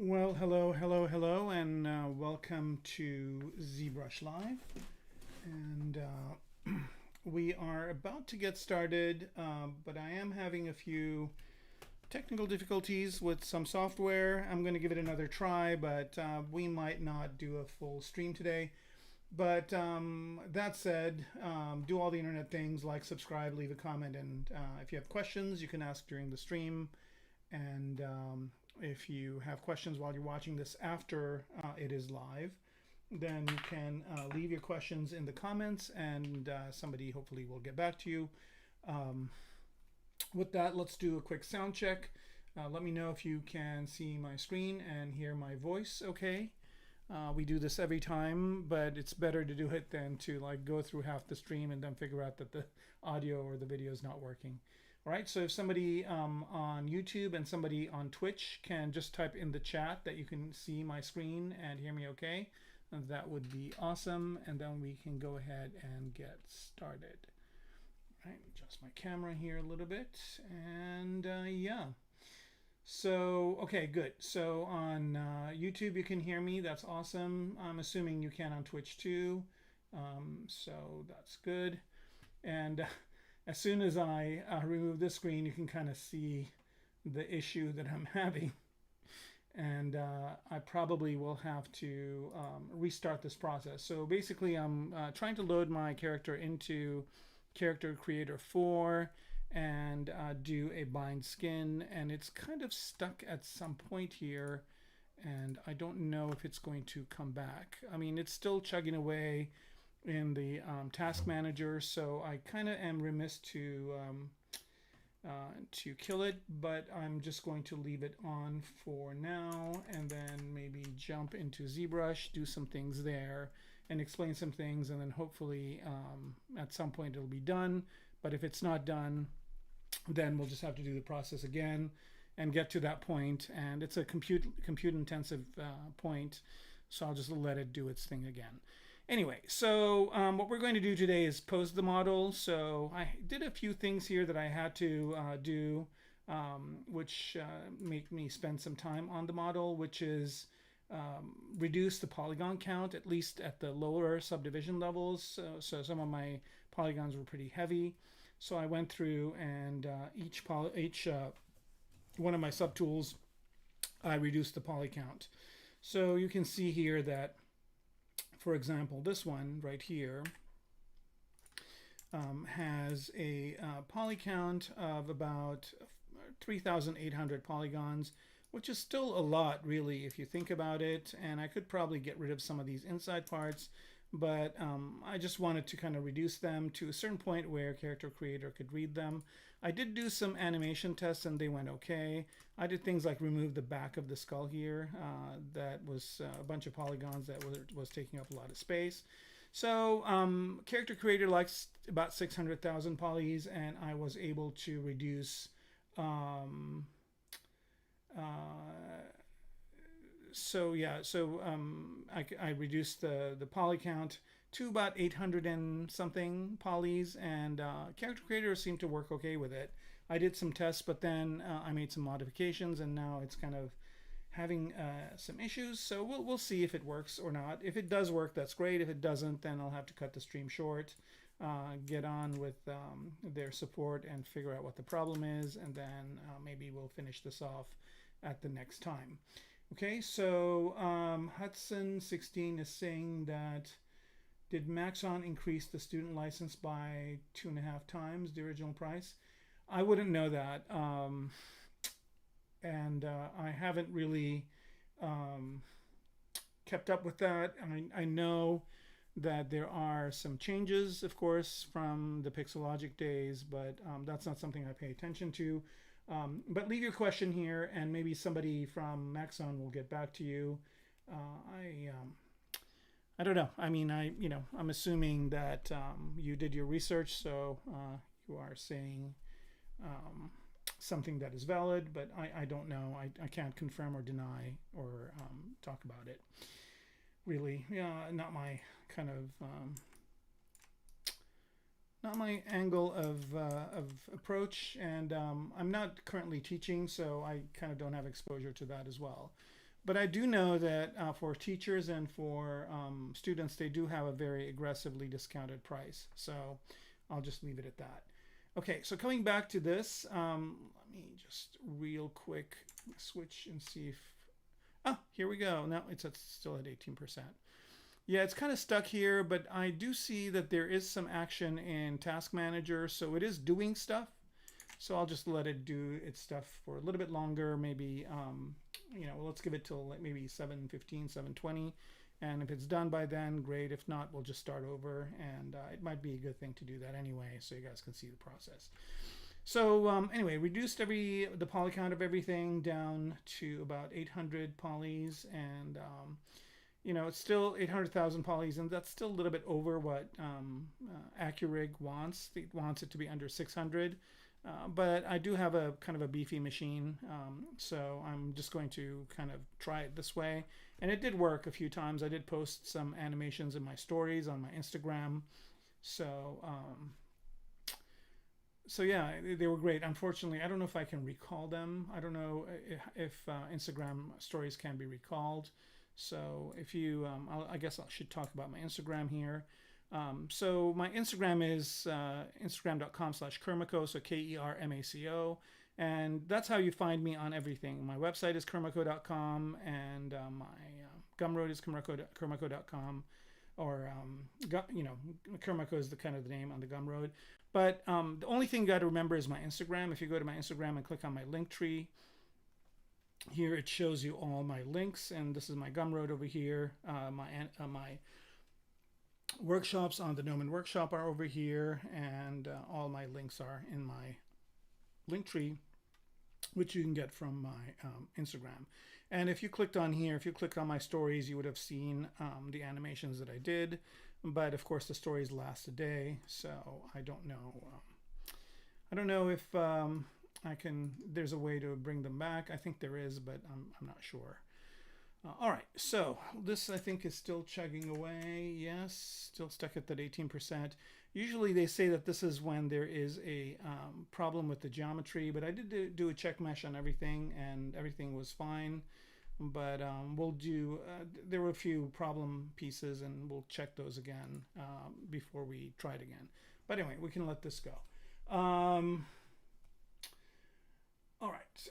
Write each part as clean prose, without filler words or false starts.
Well, hello, hello, hello, and welcome to ZBrush Live. And we are about to get started, but I am having a few technical difficulties with some software. I'm going to give it another try, but we might not do a full stream today. But that said, do all the internet things like subscribe, leave a comment, and if you have questions, you can ask during the stream. And if you have questions while you're watching this after it is live, then you can leave your questions in the comments and somebody hopefully will get back to you. With that, let's do a quick sound check. Let me know if you can see my screen and hear my voice okay. We do this every time, but it's better to do it than to like go through half the stream and then figure out that the audio or the video is not working. All right, so if somebody on YouTube and somebody on Twitch can just type in the chat that you can see my screen and hear me okay, that would be awesome. And then we can go ahead and get started. All right, adjust my camera here a little bit. And yeah. So, okay, good. So on YouTube, you can hear me. That's awesome. I'm assuming you can on Twitch too. So that's good. And as soon as I remove this screen, you can kind of see the issue that I'm having. And I probably will have to restart this process. So basically, I'm trying to load my character into Character Creator 4 and do a bind skin. And it's kind of stuck at some point here. And I don't know if it's going to come back. I mean, it's still chugging away in the task manager, so I kind of am remiss to kill it, but I'm just going to leave it on for now and then maybe jump into ZBrush, do some things there and explain some things, and then hopefully at some point it'll be done. But if it's not done, then we'll just have to do the process again and get to that point, and it's a compute intensive point, so I'll just let it do its thing again. Anyway, so what we're going to do today is pose the model. So I did a few things here that I had to do, which make me spend some time on the model, which is reduce the polygon count, at least at the lower subdivision levels. So some of my polygons were pretty heavy. So I went through and each one of my subtools, I reduced the poly count. So you can see here that, for example, this one right here has a poly count of about 3,800 polygons, which is still a lot, really, if you think about it. And I could probably get rid of some of these inside parts, but I just wanted to kind of reduce them to a certain point where Character Creator could read them. I did do some animation tests and they went okay. I did things like remove the back of the skull here. That was a bunch of polygons that was taking up a lot of space. So Character Creator likes about 600,000 polys, and I was able to reduce I reduced the poly count to about 800 and something polys, and Character Creator seemed to work okay with it. I did some tests, but then I made some modifications, and now it's kind of having some issues. So we'll see if it works or not. If it does work, that's great. If it doesn't, then I'll have to cut the stream short, get on with their support and figure out what the problem is, and then maybe we'll finish this off at the next time. Okay, so Hudson16 is saying that, did Maxon increase the student license by 2.5 times the original price? I wouldn't know that. And I haven't really kept up with that. I know that there are some changes, of course, from the Pixelogic days, but that's not something I pay attention to. But leave your question here, and maybe somebody from Maxon will get back to you. I don't know. I mean, I'm assuming that you did your research, so you are saying something that is valid, but I don't know. I can't confirm or deny or talk about it. Really, not my kind of not my angle of approach, and I'm not currently teaching, so I kind of don't have exposure to that as well. But I do know that for teachers and for students, they do have a very aggressively discounted price. So I'll just leave it at that. Okay, so coming back to this, let me just real quick switch and see if, oh, here we go. Now it's still at 18%. Yeah, it's kind of stuck here, but I do see that there is some action in Task Manager, so it is doing stuff. So I'll just let it do its stuff for a little bit longer, maybe, you know, let's give it till maybe 7:15, 7:20. And if it's done by then, great. If not, we'll just start over. And it might be a good thing to do that anyway, so you guys can see the process. So anyway, reduced the poly count of everything down to about 800 polys. And, you know, it's still 800,000 polys. And that's still a little bit over what Accurig wants. It wants it to be under 600. But I do have a kind of a beefy machine, so I'm just going to kind of try it this way. And it did work a few times. I did post some animations in my stories on my Instagram. So, so yeah, they were great. Unfortunately, I don't know if I can recall them. I don't know if Instagram stories can be recalled. So if you, I guess I should talk about my Instagram here. So my Instagram is instagram.com/Kermaco, so Kermaco, and that's how you find me on everything. My website is kermaco.com, and my Gumroad is kermaco.com, or you know, Kermaco is the kind of the name on the Gumroad. But the only thing you got to remember is my Instagram. If you go to my Instagram and click on my link tree, here it shows you all my links, and this is my Gumroad over here. My workshops on the Gnomon Workshop are over here, and all my links are in my link tree, which you can get from my Instagram. And if you clicked on here, if you clicked on my stories, you would have seen the animations that I did. But of course, the stories last a day, so I don't know. I don't know if I can. There's a way to bring them back. I think there is, but I'm not sure. All right, so this I think is still chugging away. Yes, still stuck at that 18%. Usually they say that this is when there is a problem with the geometry, but I did do a check mesh on everything, and everything was fine. But we'll do, there were a few problem pieces, and we'll check those again before we try it again. But anyway, we can let this go. All right,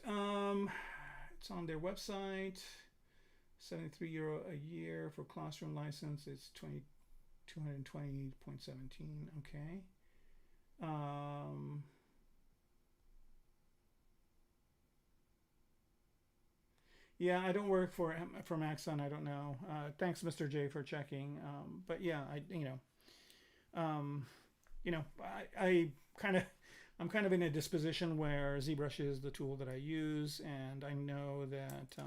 it's on their website. €73 a year for classroom license. It's 220.17. Okay. Yeah, I don't work for Maxon. I don't know. Thanks, Mr. J, for checking. But yeah, I'm kind of in a disposition where ZBrush is the tool that I use, and I know that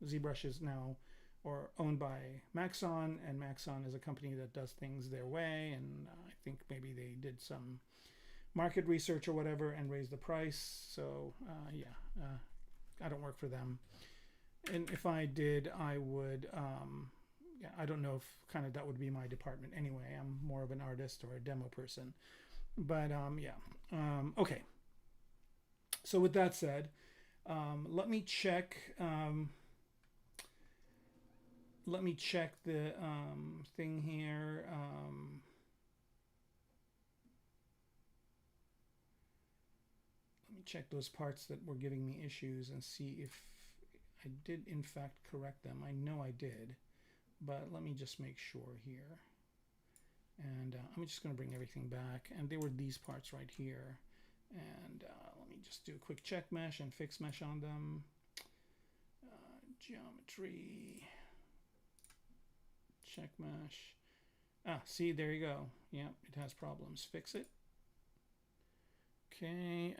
ZBrush is now owned by Maxon, and Maxon is a company that does things their way, and I think maybe they did some market research or whatever and raised the price. So I don't work for them, and if I did, I would. I don't know if kind of that would be my department anyway. I'm more of an artist or a demo person, but okay. So with that said, let me check. Let me check the thing here. Let me check those parts that were giving me issues and see if I did in fact correct them. I know I did, but let me just make sure here. And I'm just going to bring everything back. And they were these parts right here. And let me just do a quick check mesh and fix mesh on them. Geometry. Check mesh. See, there you go. Yep, it has problems. Fix it. Okay.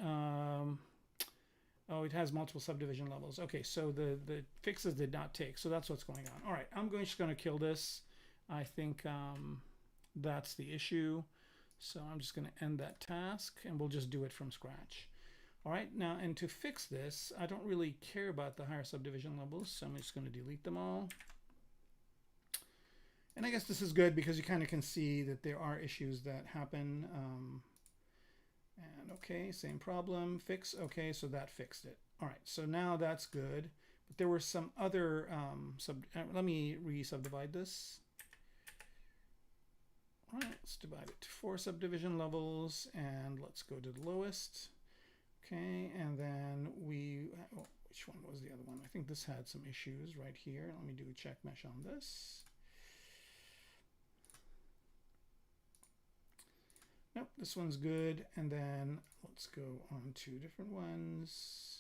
Oh, it has multiple subdivision levels. Okay, so the fixes did not take. So that's what's going on. All right, I'm just going to kill this. I think that's the issue. So I'm just going to end that task, and we'll just do it from scratch. All right, now, and to fix this, I don't really care about the higher subdivision levels, so I'm just going to delete them all. And I guess this is good because you kind of can see that there are issues that happen. And okay, same problem, fix. Okay, so that fixed it. All right, so now that's good. But there were some other let me re-subdivide this. All right, let's divide it to 4 subdivision levels, and let's go to the lowest. Okay, and then which one was the other one? I think this had some issues right here. Let me do a check mesh on this. Nope, this one's good. And then let's go on to different ones.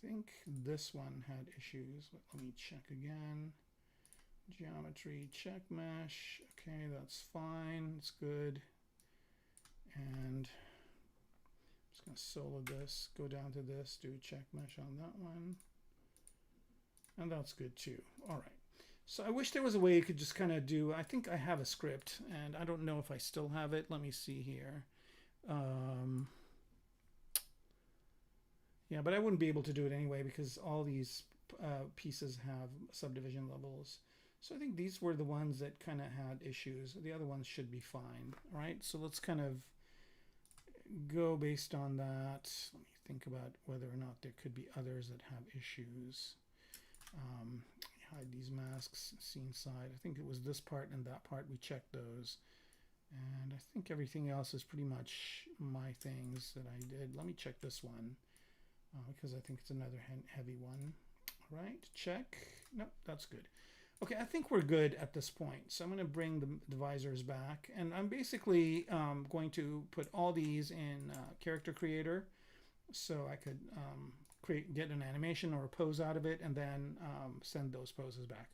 I think this one had issues, but let me check again. Geometry, check mesh. Okay, that's fine. It's good. And I'm just going to solo this, go down to this, do a check mesh on that one. And that's good too. All right. So I wish there was a way you could just kind of do, I think I have a script, and I don't know if I still have it. Let me see here. Yeah, but I wouldn't be able to do it anyway because all these pieces have subdivision levels. So I think these were the ones that kind of had issues. The other ones should be fine. All right, so let's kind of go based on that. Let me think about whether or not there could be others that have issues. Hide these masks, scene side. I think it was this part and that part. We checked those. And I think everything else is pretty much my things that I did. Let me check this one because I think it's another heavy one. All right, check. Nope, that's good. Okay, I think we're good at this point. So I'm going to bring the visors back, and I'm basically going to put all these in Character Creator, so I could get an animation or a pose out of it, and then send those poses back.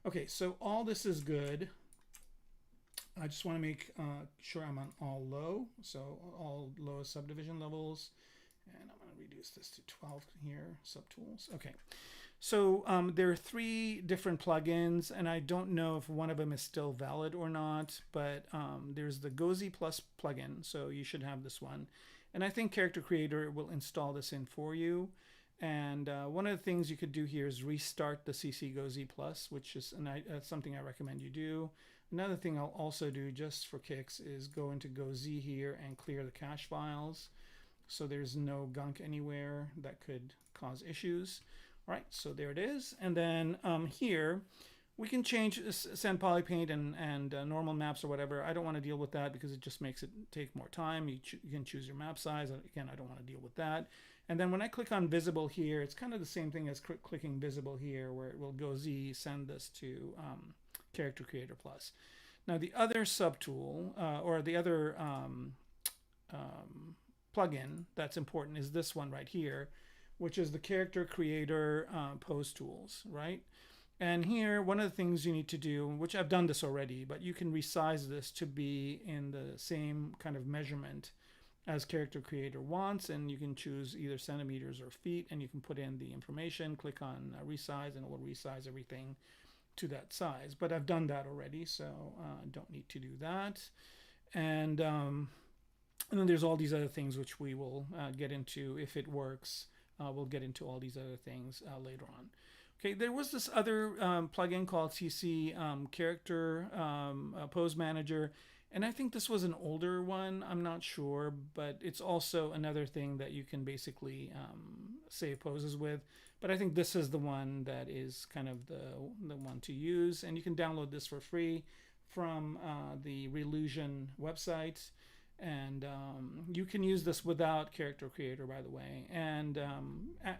Okay, so all this is good. I just want to make sure I'm on all low, so all lowest subdivision levels, and I'm going to reduce this to 12 here, subtools. Okay. So there are 3 different plugins, and I don't know if one of them is still valid or not, but there's the GoZ Plus plugin, so you should have this one. And I think Character Creator will install this in for you. And one of the things you could do here is restart the CC GoZ Plus, which is something I recommend you do. Another thing I'll also do just for kicks is go into GoZ here and clear the cache files, so there's no gunk anywhere that could cause issues. All right, so there it is. And then here we can change, send polypaint and normal maps or whatever. I don't want to deal with that because it just makes it take more time. You can choose your map size. Again, I don't want to deal with that. And then when I click on visible here, it's kind of the same thing as clicking visible here, where it will go send this to Character Creator Plus. Now the other subtool or the other plugin that's important is this one right here, which is the Character Creator pose tools, right? And here, one of the things you need to do, which I've done this already, but you can resize this to be in the same kind of measurement as Character Creator wants, and you can choose either centimeters or feet, and you can put in the information, click on resize, and it will resize everything to that size. But I've done that already, so don't need to do that. And then there's all these other things which we will get into if it works. We'll get into all these other things later on. Okay, there was this other plugin called CC Character Pose Manager, and I think this was an older one. I'm not sure, but it's also another thing that you can basically save poses with. But I think this is the one that is kind of the one to use, and you can download this for free from the Relusion website. And you can use this without Character Creator, by the way. And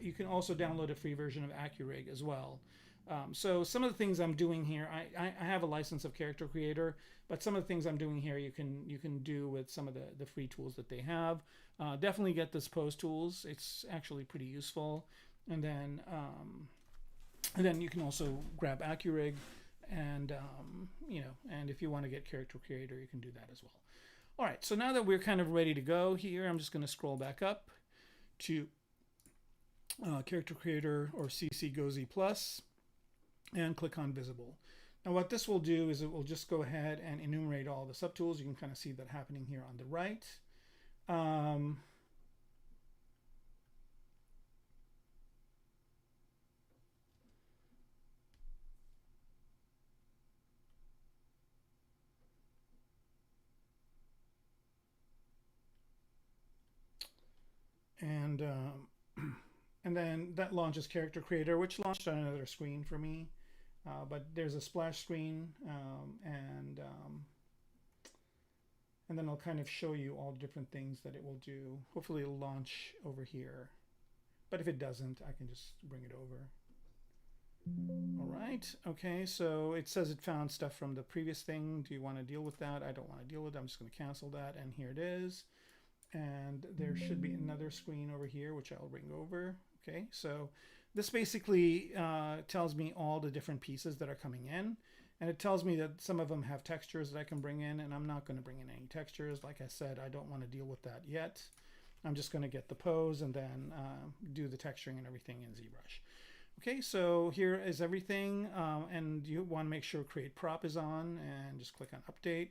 you can also download a free version of AccuRig as well. So some of the things I'm doing here, I have a license of Character Creator, but some of the things I'm doing here you can do with some of the free tools that they have. Definitely get this pose tools. It's actually pretty useful. And then you can also grab AccuRig, and and if you want to get Character Creator, you can do that as well. All right, so now that we're kind of ready to go here, I'm just going to scroll back up to Character Creator or CC GoZ Plus and click on Visible. Now what this will do is it will just go ahead and enumerate all the subtools. You can kind of see that happening here on the right. and and then that launches Character Creator, which launched on another screen for me. But there's a splash screen, and then I'll kind of show you all different things that it will do. Hopefully it'll launch over here, but if it doesn't, I can just bring it over. All right, okay, so it says it found stuff from the previous thing. Do you want to deal with that? I don't want to deal with it. I'm just going to cancel that, and here it is. And there should be another screen over here, which I'll bring over. Okay, so this basically tells me all the different pieces that are coming in. And it tells me that some of them have textures that I can bring in, and I'm not going to bring in any textures. Like I said, I don't want to deal with that yet. I'm just going to get the pose and then do the texturing and everything in ZBrush. Okay, so here is everything, and you want to make sure Create Prop is on, and just click on Update,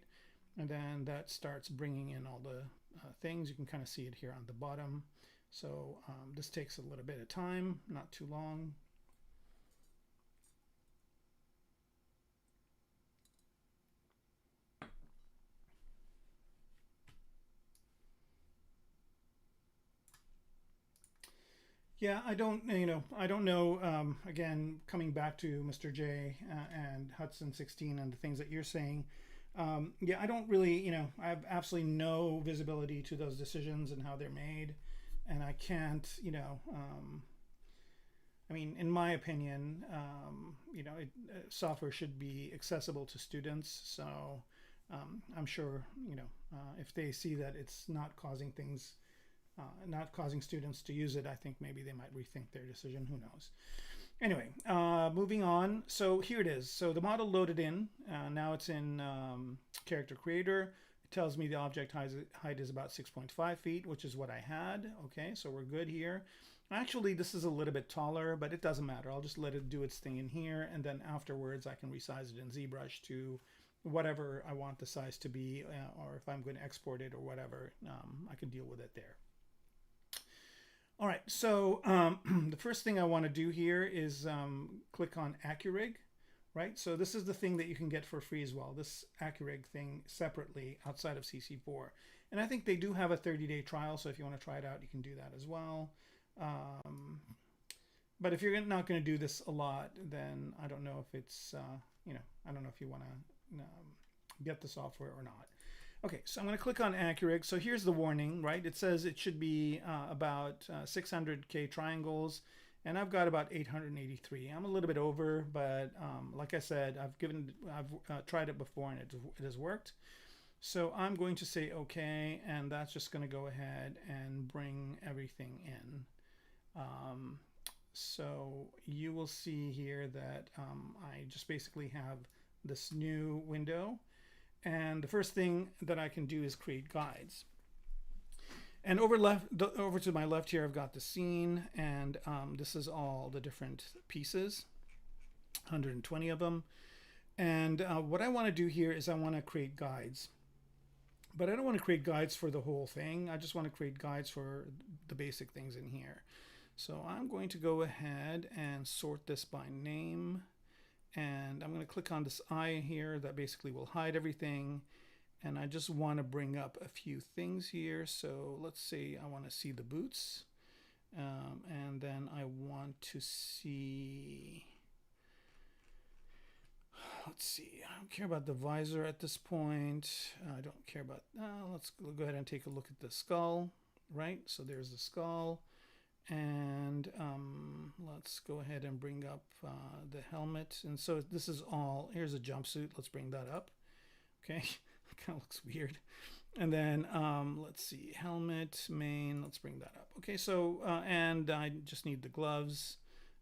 and then that starts bringing in all the things. You can kind of see it here on the bottom. So this takes a little bit of time, not too long. Yeah, I don't know, again, coming back to Mr. J and Hudson 16 and the things that you're saying, yeah, I don't really, I have absolutely no visibility to those decisions and how they're made, and I can't, I mean, in my opinion, software should be accessible to students, so I'm sure, if they see that it's not causing things, not causing students to use it, I think maybe they might rethink their decision. Who knows? Anyway, moving on. So here it is. So the model loaded in. Now it's in Character Creator. It tells me the object height is about 6.5 feet, which is what I had. Okay, so we're good here. Actually, this is a little bit taller, but it doesn't matter. I'll just let it do its thing in here, and then afterwards I can resize it in ZBrush to whatever I want the size to be, or if I'm going to export it or whatever, I can deal with it there. All right, so the first thing I want to do here is click on Accurig, right? So this is the thing that you can get for free as well, this Accurig thing separately outside of CC4. And I think they do have a 30-day trial, so if you want to try it out, you can do that as well. But if you're not going to do this a lot, then I don't know if it's, I don't know if you want to get the software or not. Okay, so I'm going to click on Accurig. So here's the warning, right? It says it should be about 600K triangles, and I've got about 883. I'm a little bit over, but like I said, I've tried it before and it has worked. So I'm going to say okay, and that's just going to go ahead and bring everything in. So you will see here that I just basically have this new window. And the first thing that I can do is create guides. And over to my left here, I've got the scene, and this is all the different pieces, 120 of them. And what I want to do here is I want to create guides. But I don't want to create guides for the whole thing. I just want to create guides for the basic things in here. So I'm going to go ahead and sort this by name. And I'm going to click on this eye here that basically will hide everything. And I just want to bring up a few things here. So let's say I want to see the boots. And then I want to see, let's see, I don't care about the visor at this point. I don't care about, let's go ahead and take a look at the skull, right? So there's the skull. And let's go ahead and bring up the helmet. And so this is all, here's a jumpsuit. Let's bring that up. Okay, it kind of looks weird. And then let's see, helmet, mane, let's bring that up. Okay, so, and I just need the gloves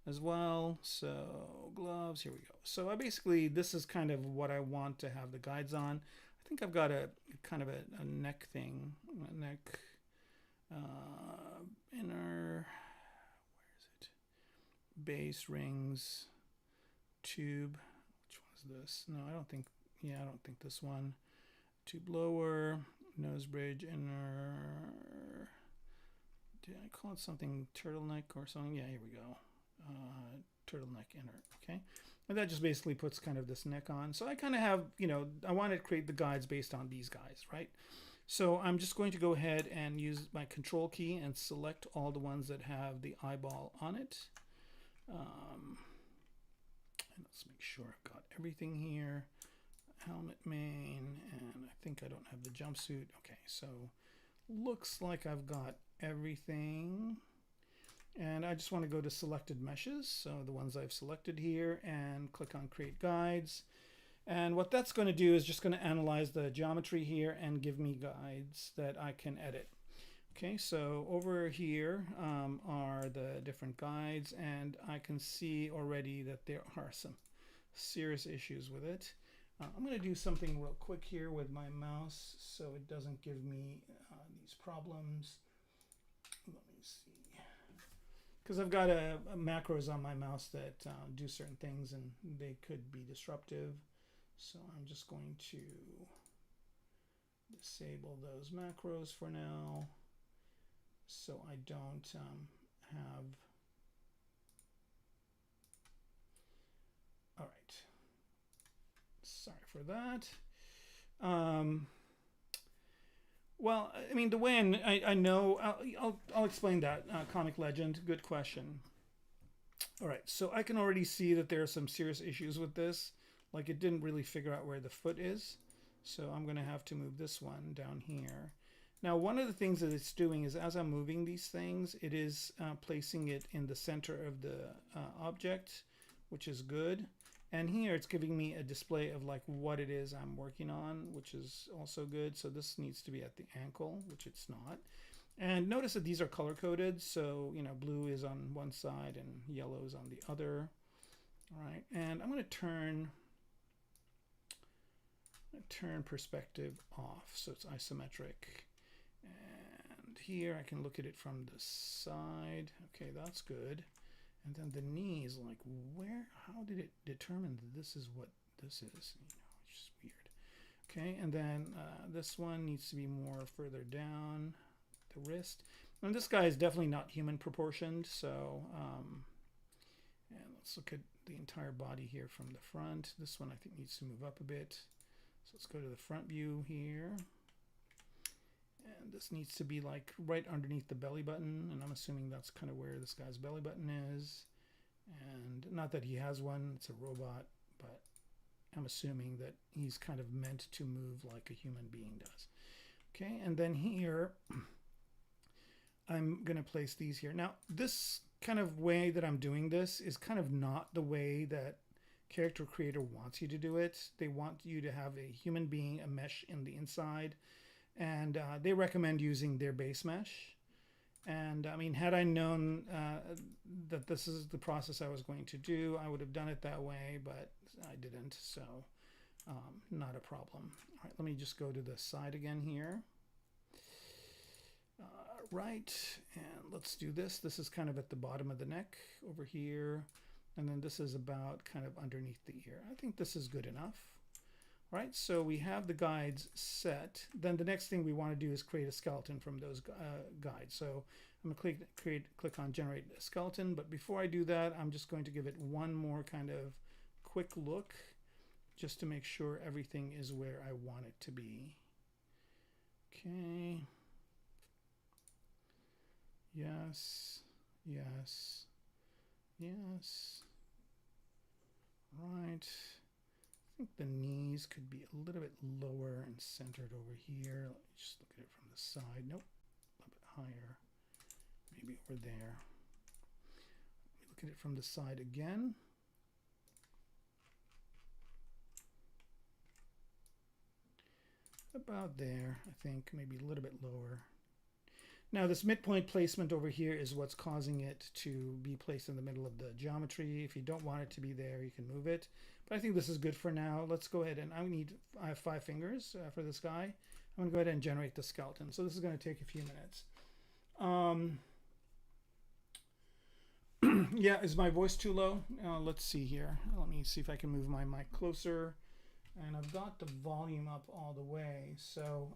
as well. So gloves, here we go. So I basically, this is kind of what I want to have the guides on. I think I've got a kind of a neck thing, a neck, inner, where is it? Base, rings, tube. Which one is this? No, I don't think, yeah, I don't think this one. Tube lower, nose bridge, inner. Did I call it something turtleneck or something? Yeah, here we go. Turtleneck inner, okay? And that just basically puts kind of this neck on. So I kind of have, I want to create the guides based on these guys, right? So I'm just going to go ahead and use my control key and select all the ones that have the eyeball on it. And let's make sure I've got everything here. Helmet main, and I think I don't have the jumpsuit. Okay, so looks like I've got everything. And I just want to go to selected meshes, so the ones I've selected here, and click on create guides. And what that's going to do is just going to analyze the geometry here and give me guides that I can edit. Okay, so over here are the different guides, and I can see already that there are some serious issues with it. I'm going to do something real quick here with my mouse so it doesn't give me these problems. Let me see. Because I've got macros on my mouse that do certain things and they could be disruptive. So I'm just going to disable those macros for now so I don't have... All right. Sorry for that. Well, I mean, the way I know, I'll explain that. Comic Legend, good question. All right, so I can already see that there are some serious issues with this. Like it didn't really figure out where the foot is. So I'm going to have to move this one down here. Now, one of the things that it's doing is as I'm moving these things, it is placing it in the center of the object, which is good. And here it's giving me a display of like what it is I'm working on, which is also good. So this needs to be at the ankle, which it's not. And notice that these are color coded. So, you know, blue is on one side and yellow is on the other. All right. And I'm going to turn perspective off. So it's isometric. And here I can look at it from the side. Okay, that's good. And then the knee is like, how did it determine that this is what this is? You know, it's just weird. Okay, and then this one needs to be more further down the wrist. And this guy is definitely not human proportioned. So, and let's look at the entire body here from the front. This one I think needs to move up a bit. So let's go to the front view here. And this needs to be like right underneath the belly button. And I'm assuming that's kind of where this guy's belly button is. And not that he has one, it's a robot, but I'm assuming that he's kind of meant to move like a human being does. Okay, and then here, I'm going to place these here. Now, this kind of way that I'm doing this is kind of not the way that Character Creator wants you to do it. They want you to have a human being, a mesh in the inside. And they recommend using their base mesh. And I mean, had I known that this is the process I was going to do, I would have done it that way, but I didn't, so not a problem. All right, let me just go to the side again here. Right, and let's do this. This is kind of at the bottom of the neck over here, and then this is about kind of underneath the ear. I think this is good enough. All right, so we have the guides set. Then the next thing we want to do is create a skeleton from those guides. So I'm going to click on generate a skeleton. But before I do that, I'm just going to give it one more kind of quick look just to make sure everything is where I want it to be. Okay. Yes, yes, yes. Right. I think the knees could be a little bit lower and centered over here. Let me just look at it from the side. Nope, a little bit higher. Maybe over there. Let me look at it from the side again. About there, I think, maybe a little bit lower. Now this midpoint placement over here is what's causing it to be placed in the middle of the geometry. If you don't want it to be there, you can move it. But I think this is good for now. Let's go ahead and I have 5 fingers for this guy. I'm going to go ahead and generate the skeleton. So this is going to take a few minutes. Yeah, is my voice too low? Let's see here. Let me see if I can move my mic closer. And I've got the volume up all the way. So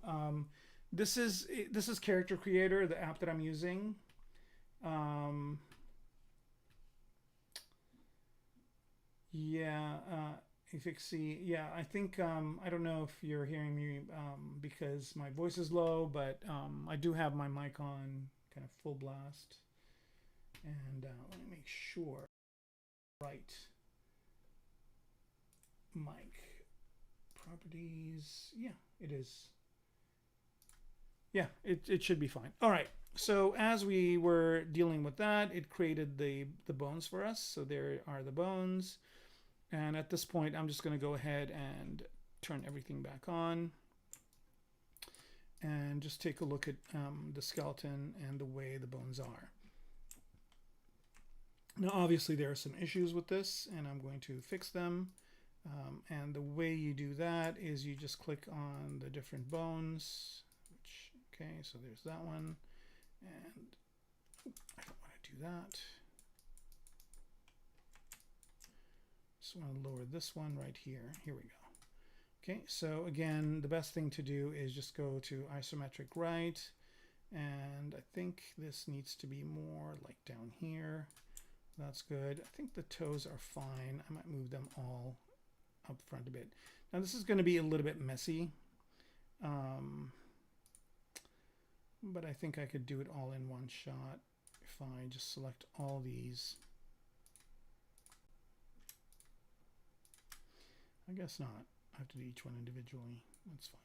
this is Character Creator, the app that I'm using. Efixie, yeah, I think I don't know if you're hearing me because my voice is low, but I do have my mic on kind of full blast, and let me make sure. Right, mic properties. Yeah, it is. Yeah, it should be fine. All right. So as we were dealing with that, it created the bones for us. So there are the bones. And at this point, I'm just going to go ahead and turn everything back on. And just take a look at the skeleton and the way the bones are. Now, obviously, there are some issues with this, and I'm going to fix them. And the way you do that is you just click on the different bones. Okay, so there's that one, and I don't want to do that. Just want to lower this one right here. Here we go. Okay, so again, the best thing to do is just go to isometric right, and I think this needs to be more like down here. That's good. I think the toes are fine. I might move them all up front a bit. Now this is going to be a little bit messy. But I think I could do it all in one shot if I just select all these. I guess not. I have to do each one individually. That's fine.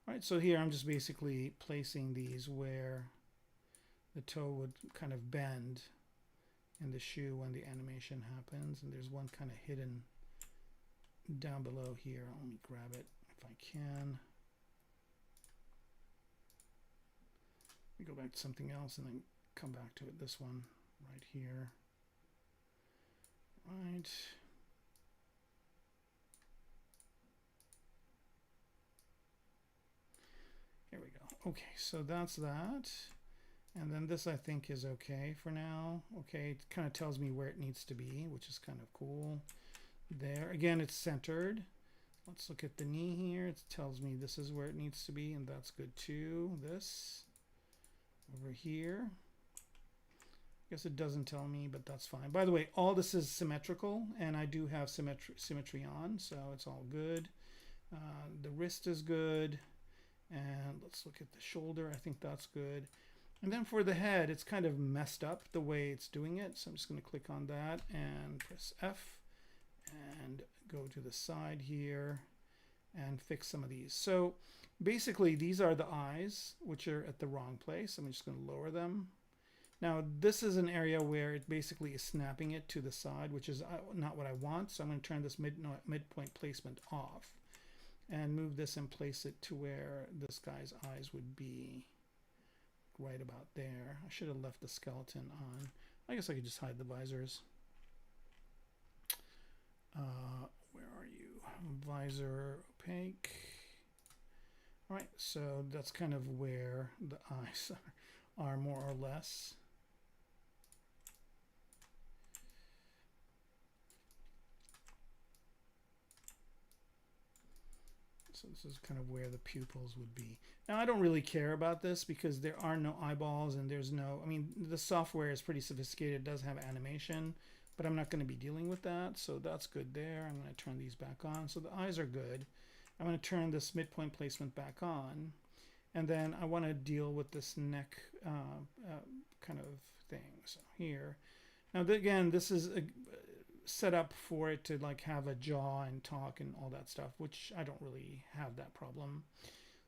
All right, so here I'm just basically placing these where the toe would kind of bend in the shoe when the animation happens. And there's one kind of hidden down below here. Let me grab it if I can. We go back to something else and then come back to it. This one right here. Right. Here we go. Okay, so that's that. And then this I think is okay for now. Okay, it kind of tells me where it needs to be, which is kind of cool. There, again, it's centered. Let's look at the knee here. It tells me this is where it needs to be, and that's good too. This. Over here. I guess it doesn't tell me, but that's fine. By the way, all this is symmetrical, and I do have symmetry on, so it's all good. The wrist is good, and let's look at the shoulder. I think that's good. And then for the head, it's kind of messed up the way it's doing it, so I'm just going to click on that and press F and go to the side here and fix some of these. So basically, these are the eyes, which are at the wrong place. I'm just going to lower them. Now, this is an area where it basically is snapping it to the side, which is not what I want. So I'm going to turn this midpoint placement off and move this and place it to where this guy's eyes would be, right about there. I should have left the skeleton on. I guess I could just hide the visors. Where are you? Visor opaque. All right, so that's kind of where the eyes are more or less. So this is kind of where the pupils would be. Now, I don't really care about this because there are no eyeballs and there's no, I mean, the software is pretty sophisticated. It does have animation, but I'm not going to be dealing with that. So that's good there. I'm going to turn these back on. So the eyes are good. I'm going to turn this midpoint placement back on. And then I want to deal with this neck kind of thing. So here. Now, again, this is set up for it to like have a jaw and talk and all that stuff, which I don't really have that problem.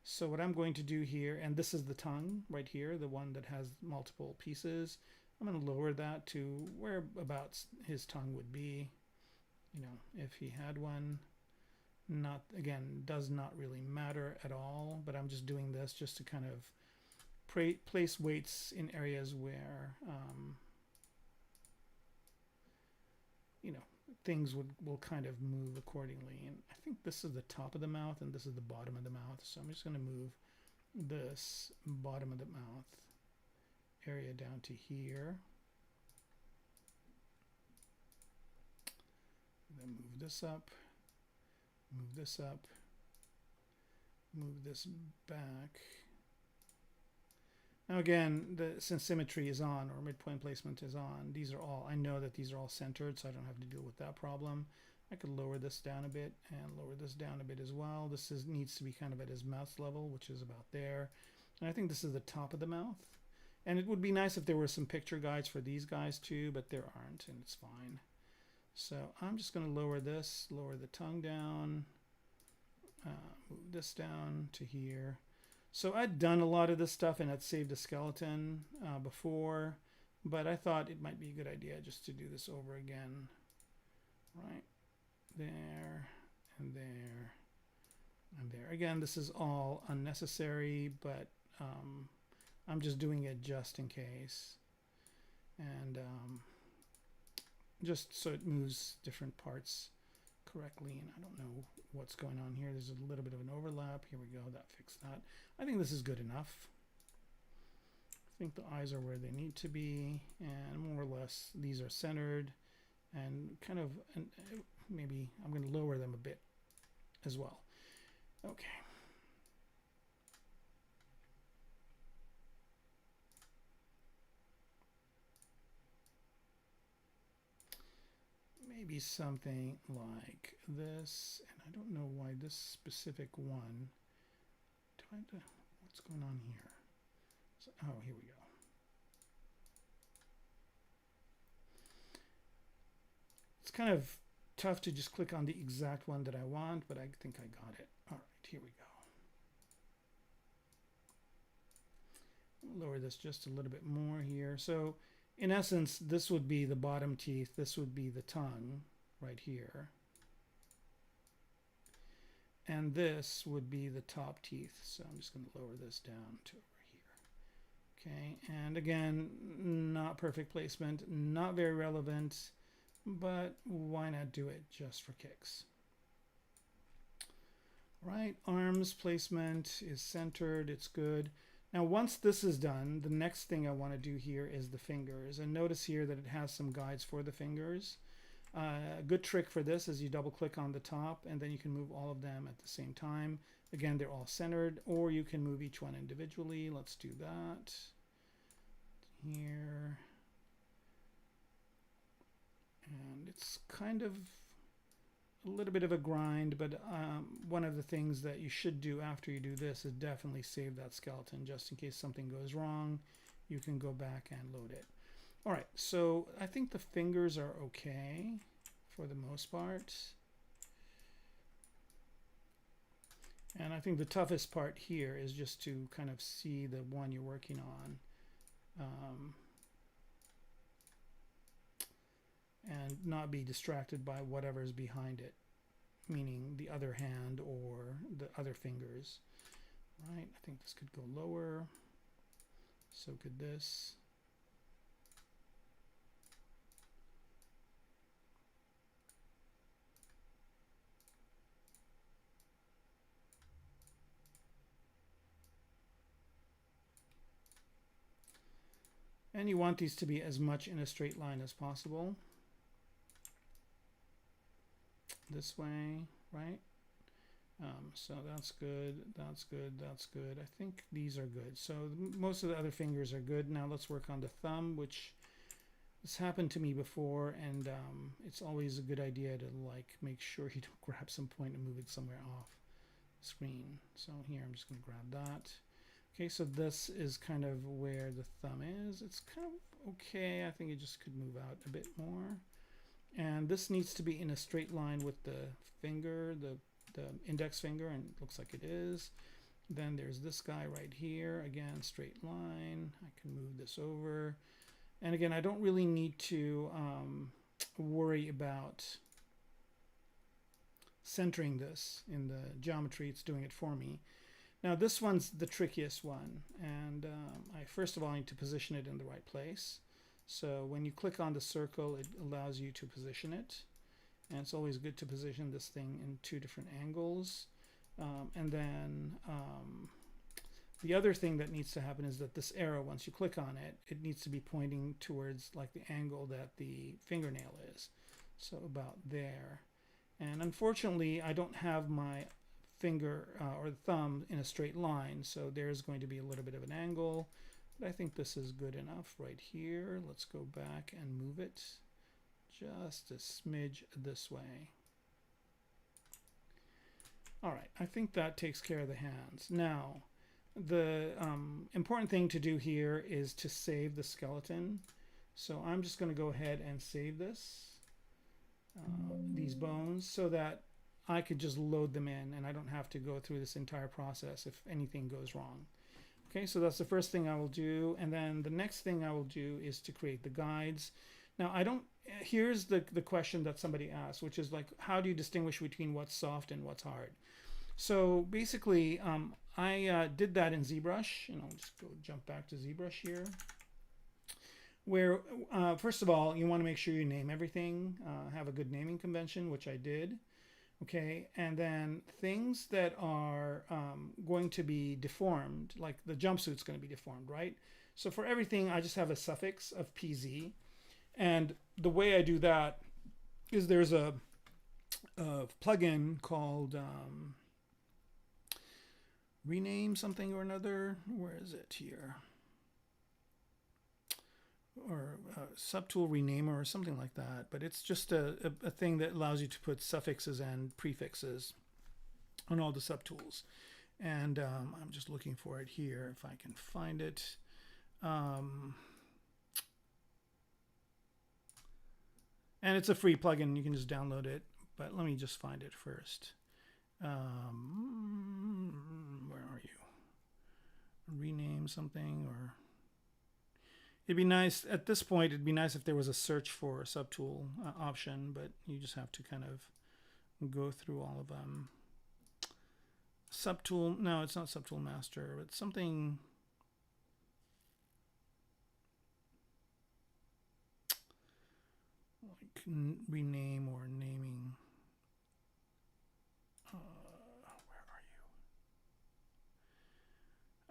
So what I'm going to do here, and this is the tongue right here, the one that has multiple pieces. I'm going to lower that to where about his tongue would be, you know, if he had one. Not, again, does not really matter at all, but I'm just doing this just to kind of place weights in areas where, you know, things will kind of move accordingly. And I think this is the top of the mouth and this is the bottom of the mouth. So I'm just going to move this bottom of the mouth area down to here. And then move this up. Move this up, move this back, Now again, since symmetry is on, or midpoint placement is on, these are all, I know that these are all centered, so I don't have to deal with that problem. I could lower this down a bit and lower this down a bit as well. This needs to be kind of at his mouth level, which is about there. And I think this is the top of the mouth. And it would be nice if there were some picture guides for these guys too, but there aren't, and it's fine. So I'm just going to lower this, lower the tongue down, move this down to here. So I'd done a lot of this stuff and I'd saved a skeleton before, but I thought it might be a good idea just to do this over again. Right there and there and there. Again, this is all unnecessary, but I'm just doing it just in case. And just so it moves different parts correctly, and I don't know what's going on here. There's a little bit of an overlap. Here we go. That fixed that. I think this is good enough. I think the eyes are where they need to be, and more or less these are centered, and kind of, and maybe I'm going to lower them a bit as well. Okay. Maybe something like this, and I don't know why this specific one. What's going on here? So, oh, here we go. It's kind of tough to just click on the exact one that I want, but I think I got it. All right, here we go. Lower this just a little bit more here. So in essence, this would be the bottom teeth. This would be the tongue right here. And this would be the top teeth. So I'm just going to lower this down to over here. Okay, and again, not perfect placement, not very relevant, but why not do it just for kicks? Right, arms placement is centered, it's good. Now once this is done, the next thing I want to do here is the fingers. And notice here that it has some guides for the fingers. A good trick for this is you double click on the top and then you can move all of them at the same time. Again, they're all centered, or you can move each one individually. Let's do that. Here. And it's kind of a little bit of a grind, but one of the things that you should do after you do this is definitely save that skeleton just in case something goes wrong. You can go back and load it. All right, so I think the fingers are okay for the most part. And I think the toughest part here is just to kind of see the one you're working on. And not be distracted by whatever's behind it, meaning the other hand or the other fingers. Right, I think this could go lower. So could this. And you want these to be as much in a straight line as possible. This way, right? So that's good, that's good, that's good. I think these are good. So most of the other fingers are good. Now let's work on the thumb, which has happened to me before, and it's always a good idea to like make sure you don't grab some point and move it somewhere off screen. So here I'm just going to grab that. Okay, so this is kind of where the thumb is. It's kind of okay. I think it just could move out a bit more. And this needs to be in a straight line with the finger, the index finger, and it looks like it is. Then there's this guy right here. Again, straight line. I can move this over. And again, I don't really need to worry about centering this in the geometry. It's doing it for me. Now this one's the trickiest one, and I first of all need to position it in the right place. So when you click on the circle, it allows you to position it, and it's always good to position this thing in 2 different angles. And then the other thing that needs to happen is that this arrow, once you click on it, it needs to be pointing towards like the angle that the fingernail is, so about there. And unfortunately, I don't have my finger or thumb in a straight line, so there's going to be a little bit of an angle. but I think this is good enough right here. Let's go back and move it just a smidge this way. All right, I think that takes care of the hands. Now, the important thing to do here is to save the skeleton. So I'm just going to go ahead and save this, these bones, so that I could just load them in and I don't have to go through this entire process if anything goes wrong. Okay, so that's the first thing I will do. And then the next thing I will do is to create the guides. Now, here's the question that somebody asked, which is like, how do you distinguish between what's soft and what's hard? So basically, I did that in ZBrush, and I'll just jump back to ZBrush here, where first of all, you want to make sure you name everything, have a good naming convention, which I did. Okay, and then things that are going to be deformed, like the jumpsuit's going to be deformed, right? So for everything, I just have a suffix of PZ. And the way I do that is there's a plugin called rename something or another. Where is it here? Or subtool renamer or something like that. But it's just a thing that allows you to put suffixes and prefixes on all the subtools. And I'm just looking for it here if I can find it. And it's a free plugin. You can just download it. But let me just find it first. Where are you? Rename something, or it'd be nice at this point. It'd be nice if there was a search for a subtool option, but you just have to kind of go through all of them. Subtool? No, it's not Subtool Master. It's something. Like rename or naming. Where are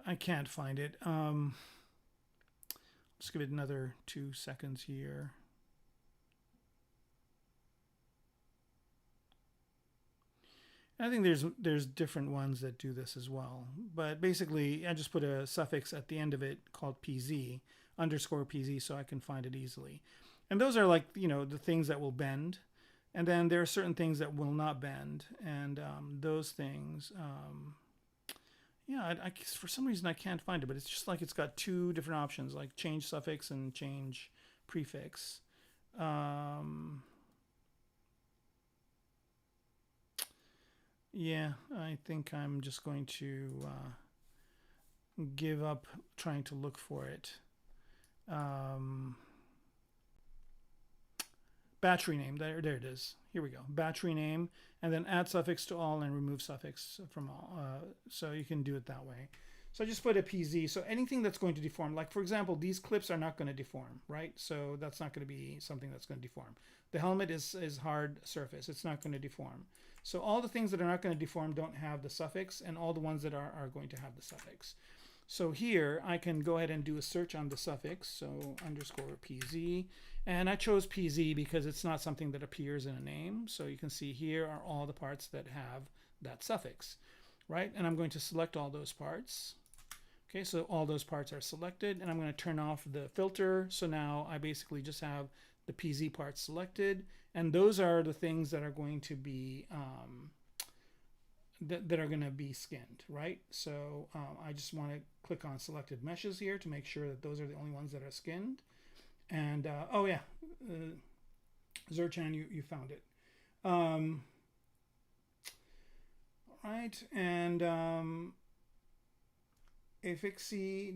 you? I can't find it. Let's give it another 2 seconds here. I think there's different ones that do this as well. But basically, I just put a suffix at the end of it called PZ, _PZ, so I can find it easily. And those are like, the things that will bend. And then there are certain things that will not bend. And those things, I for some reason I can't find it, but it's just like it's got 2 different options, like change suffix and change prefix. Yeah, I think I'm just going to give up trying to look for it. Batch rename, there it is. Here we go. Batch rename, and then add suffix to all and remove suffix from all. So you can do it that way. So I just put a PZ. So anything that's going to deform, like for example, these clips are not going to deform, right? So that's not going to be something that's going to deform. The helmet is hard surface. It's not going to deform. So all the things that are not going to deform don't have the suffix, and all the ones that are going to have the suffix. So here I can go ahead and do a search on the suffix, so _PZ, and I chose PZ because it's not something that appears in a name. So you can see here are all the parts that have that suffix, right? And I'm going to select all those parts. Okay, so all those parts are selected, and I'm going to turn off the filter. So now I basically just have the PZ parts selected, and those are the things that are going to be that are going to be skinned, right? So I just want to click on selected meshes here to make sure that those are the only ones that are skinned. And oh yeah, Zerchan, you found it. All right, and Afixi,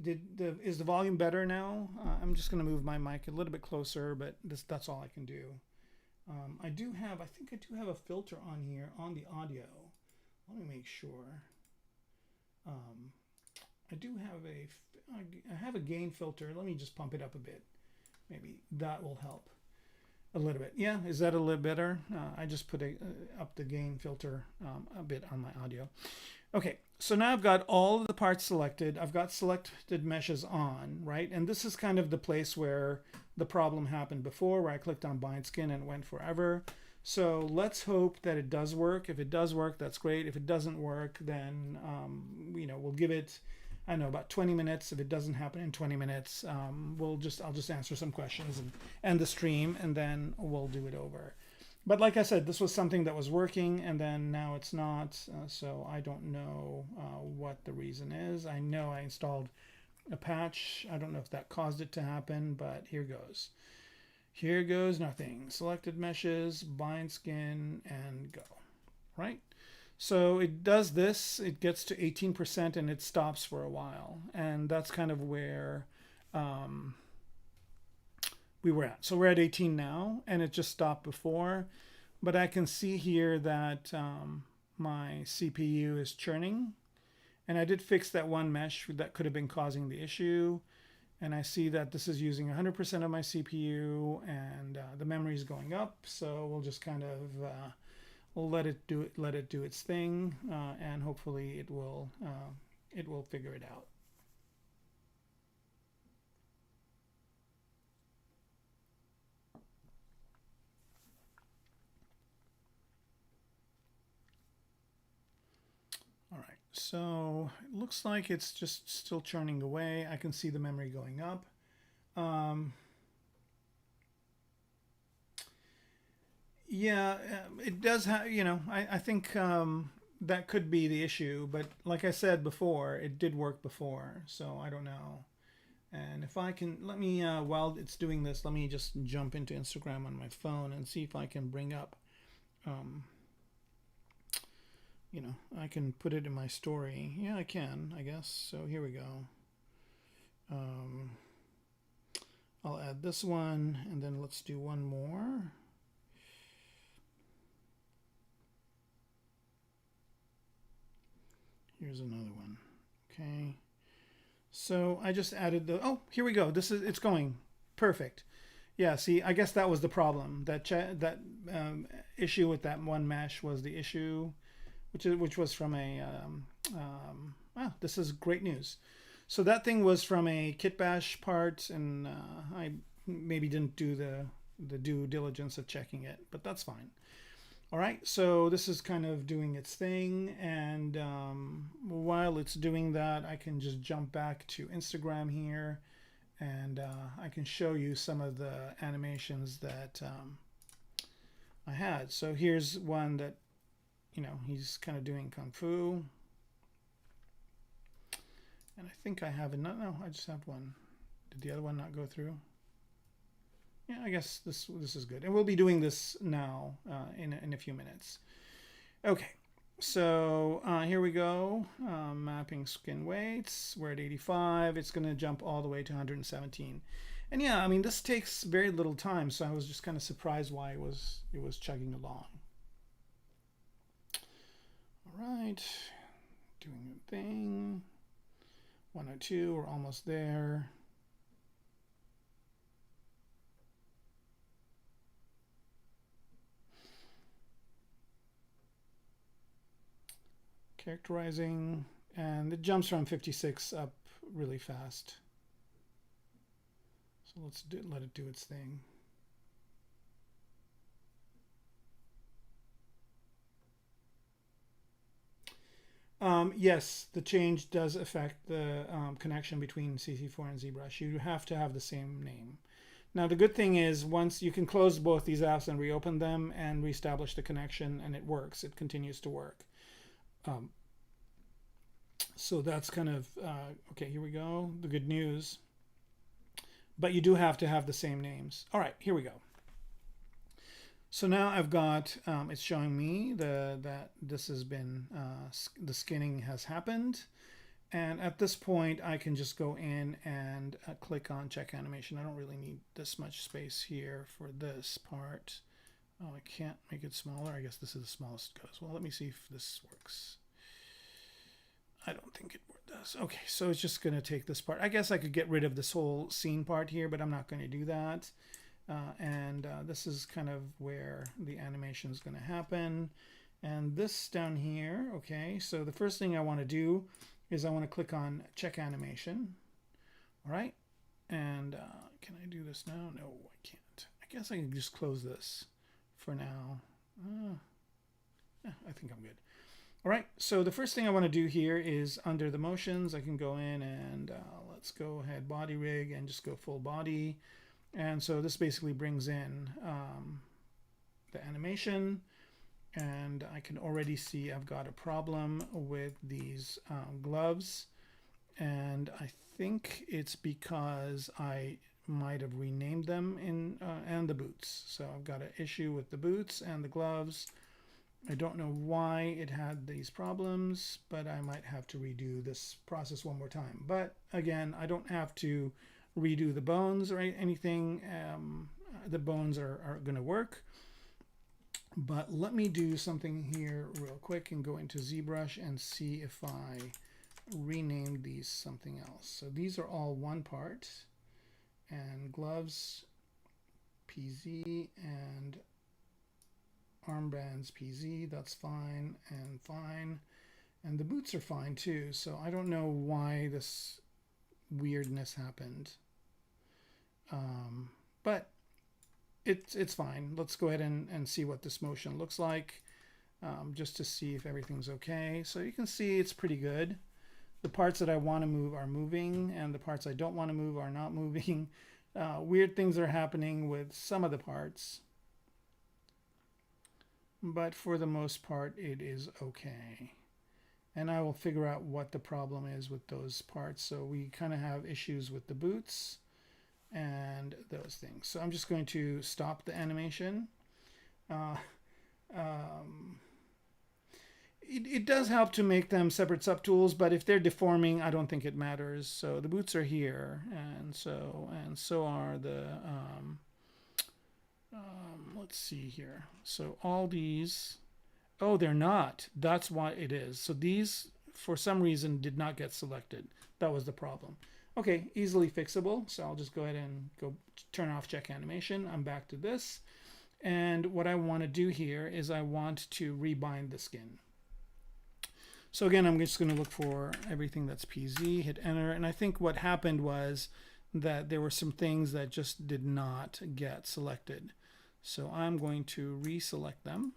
is the volume better now? I'm just going to move my mic a little bit closer, but that's all I can do. I think I do have a filter on here on the audio. Let me make sure. I do have I have a gain filter. Let me just pump it up a bit. Maybe that will help a little bit. Yeah, is that a little better? I just put up the gain filter a bit on my audio. Okay, so now I've got all of the parts selected. I've got selected meshes on, right? And this is kind of the place where the problem happened before, where I clicked on bind skin and it went forever. So let's hope that it does work. If it does work, that's great. If it doesn't work, then we'll give it I don't know, about 20 minutes. If it doesn't happen in 20 minutes, I'll just answer some questions and end the stream, and then we'll do it over. But like I said, this was something that was working, and then now it's not. So I don't know what the reason is. I know I installed a patch. I don't know if that caused it to happen, but here goes. Here goes nothing. Selected meshes, bind skin, and go. Right? So it does this. It gets to 18% and it stops for a while. And that's kind of where we were at. So we're at 18 now, and it just stopped before. But I can see here that my CPU is churning. And I did fix that one mesh that could have been causing the issue. And I see that this is using 100% of my CPU, and the memory is going up. So we'll just kind of we'll let it do its thing, and hopefully it will figure it out. All right, so it looks like it's just still churning away. I can see the memory going up. Yeah, it does have, you know, I think that could be the issue, but like I said before, it did work before, so I don't know. And if I can, let me, while it's doing this, let me just jump into Instagram on my phone and see if I can bring up, you know, I can put it in my story. Yeah, I can, I guess. So here we go. I'll add this one, and then let's do one more. Here's another one. Okay. So I just added the, oh, here we go. It's going perfect. Yeah, see, I guess that was the problem. That issue with that one mesh was the issue, which was from a, wow, this is great news. So that thing was from a kit bash part, and I maybe didn't do the due diligence of checking it, but that's fine. All right, so this is kind of doing its thing, and while it's doing that, I can just jump back to Instagram here, and I can show you some of the animations that I had. So here's one that, you know, he's kind of doing Kung Fu. And I think I have another, no, I just have one. Did the other one not go through? Yeah, I guess this is good. And we'll be doing this now in a few minutes. Okay, so here we go. Mapping skin weights. We're at 85. It's going to jump all the way to 117. And yeah, I mean, this takes very little time, so I was just kind of surprised why it was chugging along. All right, doing the thing. 102, we're almost there. Characterizing, and it jumps from 56 up really fast. So let's let it do its thing. Yes, the change does affect the connection between CC4 and ZBrush. You have to have the same name. Now the good thing is, once you can close both these apps and reopen them and reestablish the connection, and it works. It continues to work. So that's kind of, okay, here we go. The good news. But you do have to have the same names. All right, here we go. So now I've got, it's showing me that this has been, the skinning has happened. And at this point, I can just go in and click on check animation. I don't really need this much space here for this part. Oh, I can't make it smaller. I guess this is the smallest it goes. Well, let me see if this works. I don't think it does. Okay, so it's just going to take this part. I guess I could get rid of this whole scene part here, but I'm not going to do that. This is kind of where the animation is going to happen. And this down here, okay, so the first thing I want to do is I want to click on check animation. All right, and can I do this now? No, I can't. I guess I can just close this for now. Yeah, I think I'm good. All right, so the first thing I want to do here is under the motions, I can go in and let's go ahead body rig and just go full body. And so this basically brings in the animation, and I can already see I've got a problem with these gloves, and I think it's because I might have renamed them in and the boots. So I've got an issue with the boots and the gloves. I don't know why it had these problems, but I might have to redo this process one more time. But again, I don't have to redo the bones or anything. The bones are going to work. But let me do something here real quick and go into ZBrush and see if I renamed these something else. So these are all one part, and gloves PZ and armbands PZ, that's fine and fine. And the boots are fine too, so I don't know why this weirdness happened. But it's fine. Let's go ahead and see what this motion looks like, just to see if everything's okay. So you can see it's pretty good. The parts that I want to move are moving, and the parts I don't want to move are not moving. Weird things are happening with some of the parts, but for the most part it is okay. And I will figure out what the problem is with those parts. So we kind of have issues with the boots and those things. So I'm just going to stop the animation. It does help to make them separate subtools, but if they're deforming, I don't think it matters. So the boots are here, and so are the let's see here. So all these, oh, they're not. That's why it is. So these, for some reason, did not get selected. That was the problem. Okay, easily fixable. So I'll just go ahead and go turn off check animation. I'm back to this. And what I want to do here is I want to rebind the skin. So again, I'm just going to look for everything that's PZ, hit enter. And I think what happened was that there were some things that just did not get selected. So I'm going to reselect them.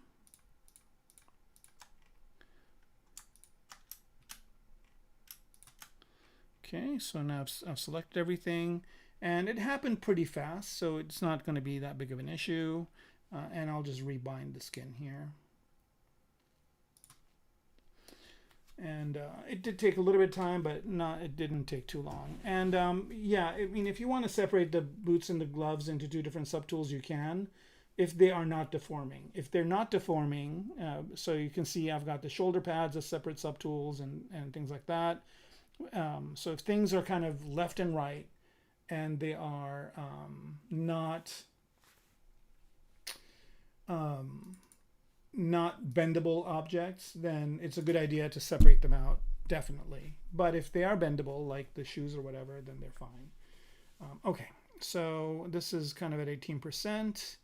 Okay, so now I've selected everything, and it happened pretty fast, so it's not going to be that big of an issue. And I'll just rebind the skin here. And it did take a little bit of time, but it didn't take too long. And yeah, I mean, if you want to separate the boots and the gloves into two different subtools, you can, if they are not deforming. If they're not deforming, so you can see I've got the shoulder pads as separate subtools and things like that. So if things are kind of left and right, and they are not bendable objects, then it's a good idea to separate them out, definitely. But if they are bendable, like the shoes or whatever, then they're fine. Okay, so this is kind of at 18%.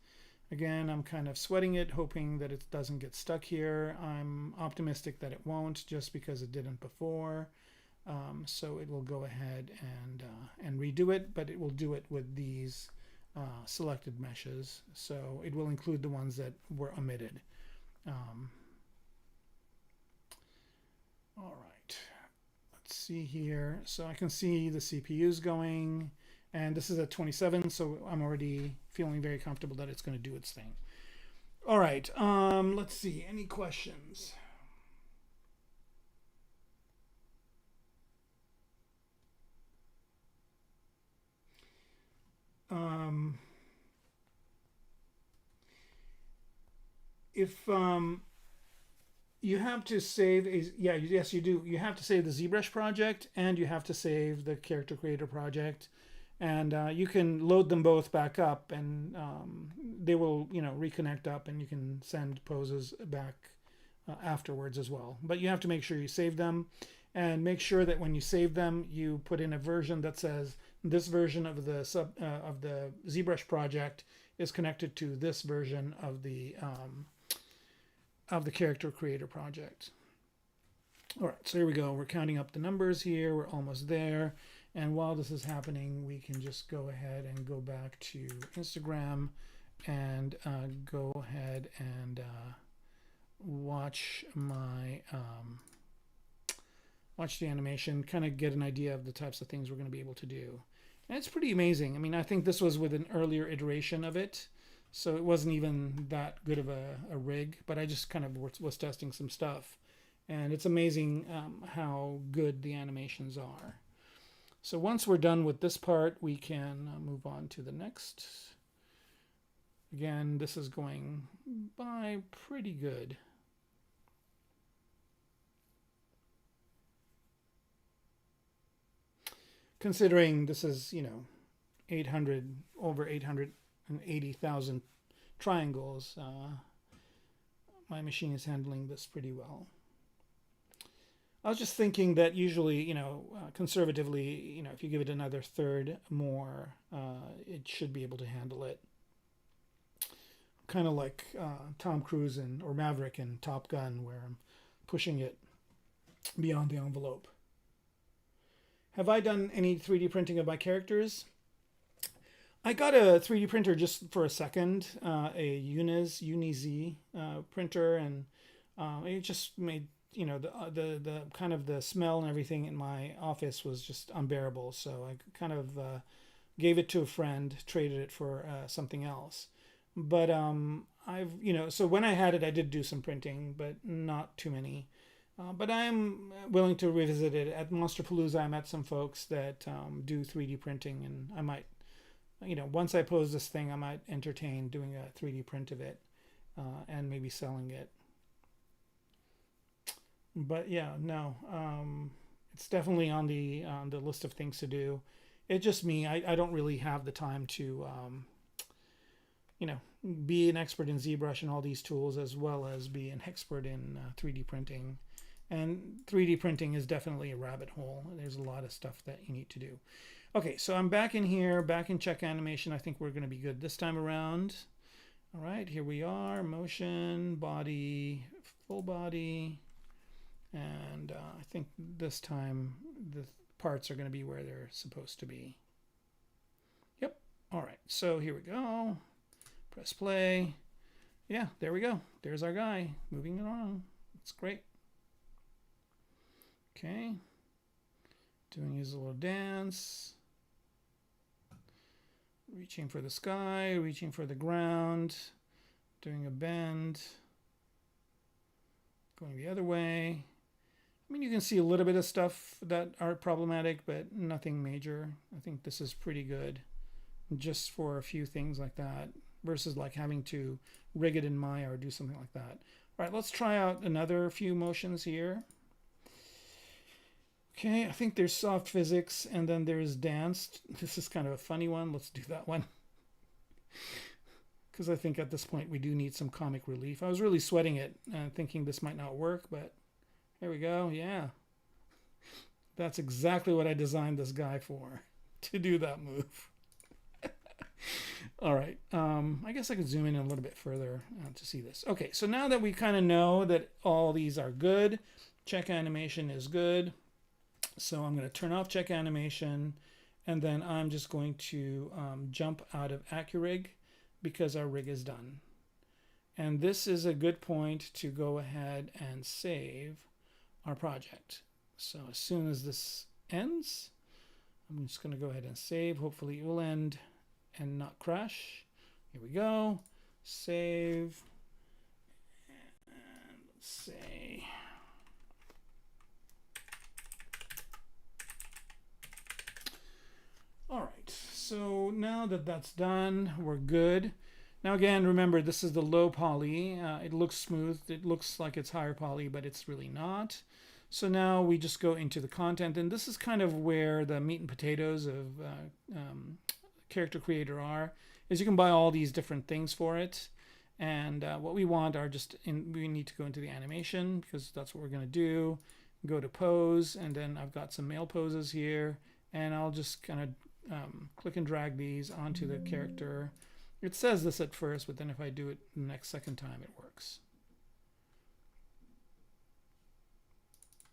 Again, I'm kind of sweating it, hoping that it doesn't get stuck here. I'm optimistic that it won't, just because it didn't before. So it will go ahead and redo it, but it will do it with these selected meshes. So it will include the ones that were omitted. All right, let's see here. So I can see the CPU's going, and this is at 27, so I'm already feeling very comfortable that it's going to do its thing. All right, let's see, any questions? If you have to save yes, you do. You have to save the ZBrush project, and you have to save the character creator project, and you can load them both back up, and they will, reconnect up, and you can send poses back afterwards as well. But you have to make sure you save them, and make sure that when you save them, you put in a version that says this version of the ZBrush project is connected to this version of the character creator project. All right, so here we go. We're counting up the numbers here. We're almost there. And while this is happening, we can just go ahead and go back to Instagram and go ahead and watch my watch the animation, kind of get an idea of the types of things we're going to be able to do. And it's pretty amazing. I mean, I think this was with an earlier iteration of it, so it wasn't even that good of a rig, but I just kind of was testing some stuff. And it's amazing how good the animations are. So once we're done with this part, we can move on to the next. Again, this is going by pretty good. Considering this is, you know, over 880,000 triangles, my machine is handling this pretty well. I was just thinking that usually, you know, conservatively, you know, if you give it another third more, it should be able to handle it. Kind of like Tom Cruise or Maverick in Top Gun, where I'm pushing it beyond the envelope. Have I done any 3D printing of my characters? I got a 3D printer just for a second, a Uniz printer, and it just made, you know, the kind of the smell and everything in my office was just unbearable. So I kind of gave it to a friend, traded it for something else. But I've, you know, so when I had it, I did do some printing, but not too many. But I'm willing to revisit it. At Monsterpalooza, I met some folks that do 3D printing, and I might, you know, once I pose this thing, I might entertain doing a 3D print of it and maybe selling it. But yeah, no, it's definitely on the list of things to do. It's just me. I don't really have the time to, you know, be an expert in ZBrush and all these tools, as well as be an expert in 3D printing. And 3D printing is definitely a rabbit hole. There's a lot of stuff that you need to do. Okay, so I'm back in here, back in check animation. I think we're going to be good this time around. All right, here we are. Motion, body, full body. And I think this time the parts are going to be where they're supposed to be. Yep. All right, so here we go. Press play. Yeah, there we go. There's our guy moving along. It's great. Okay. Doing his little dance. Reaching for the sky, reaching for the ground, doing a bend, going the other way. I mean, you can see a little bit of stuff that are problematic, but nothing major. I think this is pretty good just for a few things like that versus like having to rig it in Maya or do something like that. All right, let's try out another few motions here. Okay, I think there's soft physics and then there's danced. This is kind of a funny one. Let's do that one. Because I think at this point we do need some comic relief. I was really sweating it and thinking this might not work, but here we go. Yeah. That's exactly what I designed this guy for, to do that move. All right. I guess I could zoom in a little bit further to see this. Okay, so now that we kind of know that all these are good, check animation is good. So I'm going to turn off check animation, and then I'm just going to jump out of AccuRig because our rig is done. And this is a good point to go ahead and save our project. So as soon as this ends, I'm just going to go ahead and save. Hopefully it will end and not crash. Here we go. Save. And let's say... All right, so now that that's done, we're good. Now again, remember this is the low poly. It looks smooth. It looks like it's higher poly, but it's really not. So now we just go into the content, and this is kind of where the meat and potatoes of Character Creator are. Is you can buy all these different things for it, and what we want are we need to go into the animation because that's what we're going to do. Go to pose, and then I've got some male poses here, and I'll just kind of click and drag these onto the character. It says this at first, but then if I do it the next second time, it works.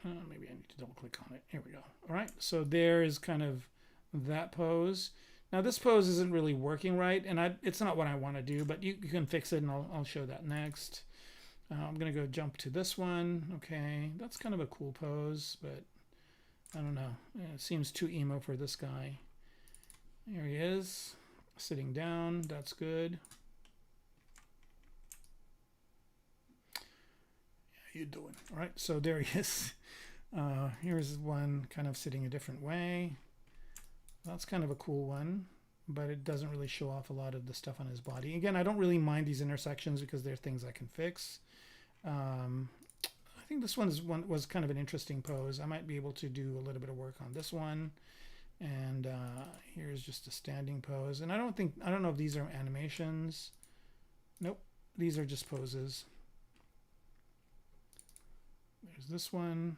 Maybe I need to double click on it. Here we go. All right, so there is kind of that pose. Now this pose isn't really working right, and it's not what I want to do, but you can fix it, and I'll show that next. I'm gonna go jump to this one. Okay, that's kind of a cool pose, but I don't know. It seems too emo for this guy. Here he is, sitting down. That's good. How you doing? All right, so there he is. Here's one kind of sitting a different way. That's kind of a cool one, but it doesn't really show off a lot of the stuff on his body. Again, I don't really mind these intersections because they're things I can fix. I think this was kind of an interesting pose. I might be able to do a little bit of work on this one. And here's just a standing pose. And I don't know if these are animations. Nope, these are just poses. There's this one.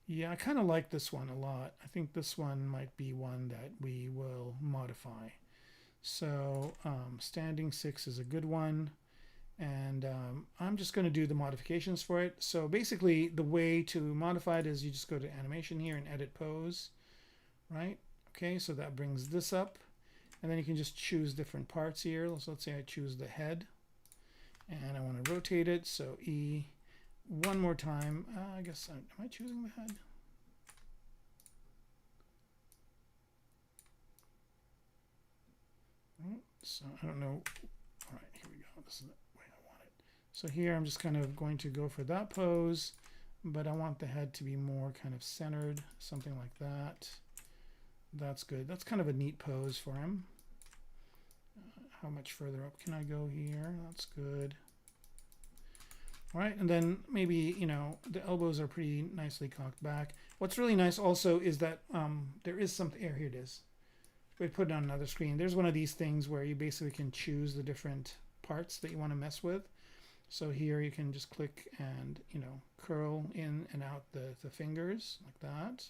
Yeah, I kind of like this one a lot. I think this one might be one that we will modify. So standing 6 is a good one. And I'm just going to do the modifications for it. So basically, the way to modify it is you just go to animation here and edit pose, right? Okay, so that brings this up. And then you can just choose different parts here. So let's say I choose the head. And I want to rotate it. So E, one more time. I guess, am I choosing the head? So I don't know. All right, here we go. This is the way I want it. So here I'm just kind of going to go for that pose, but I want the head to be more kind of centered, something like that. That's good. That's kind of a neat pose for him. How much further up can I go here? That's good. All right, and then maybe, you know, the elbows are pretty nicely cocked back. What's really nice also is that there is something, here it is. We put it on another screen. There's one of these things where you basically can choose the different parts that you want to mess with. So here you can just click and, you know, curl in and out the fingers like that.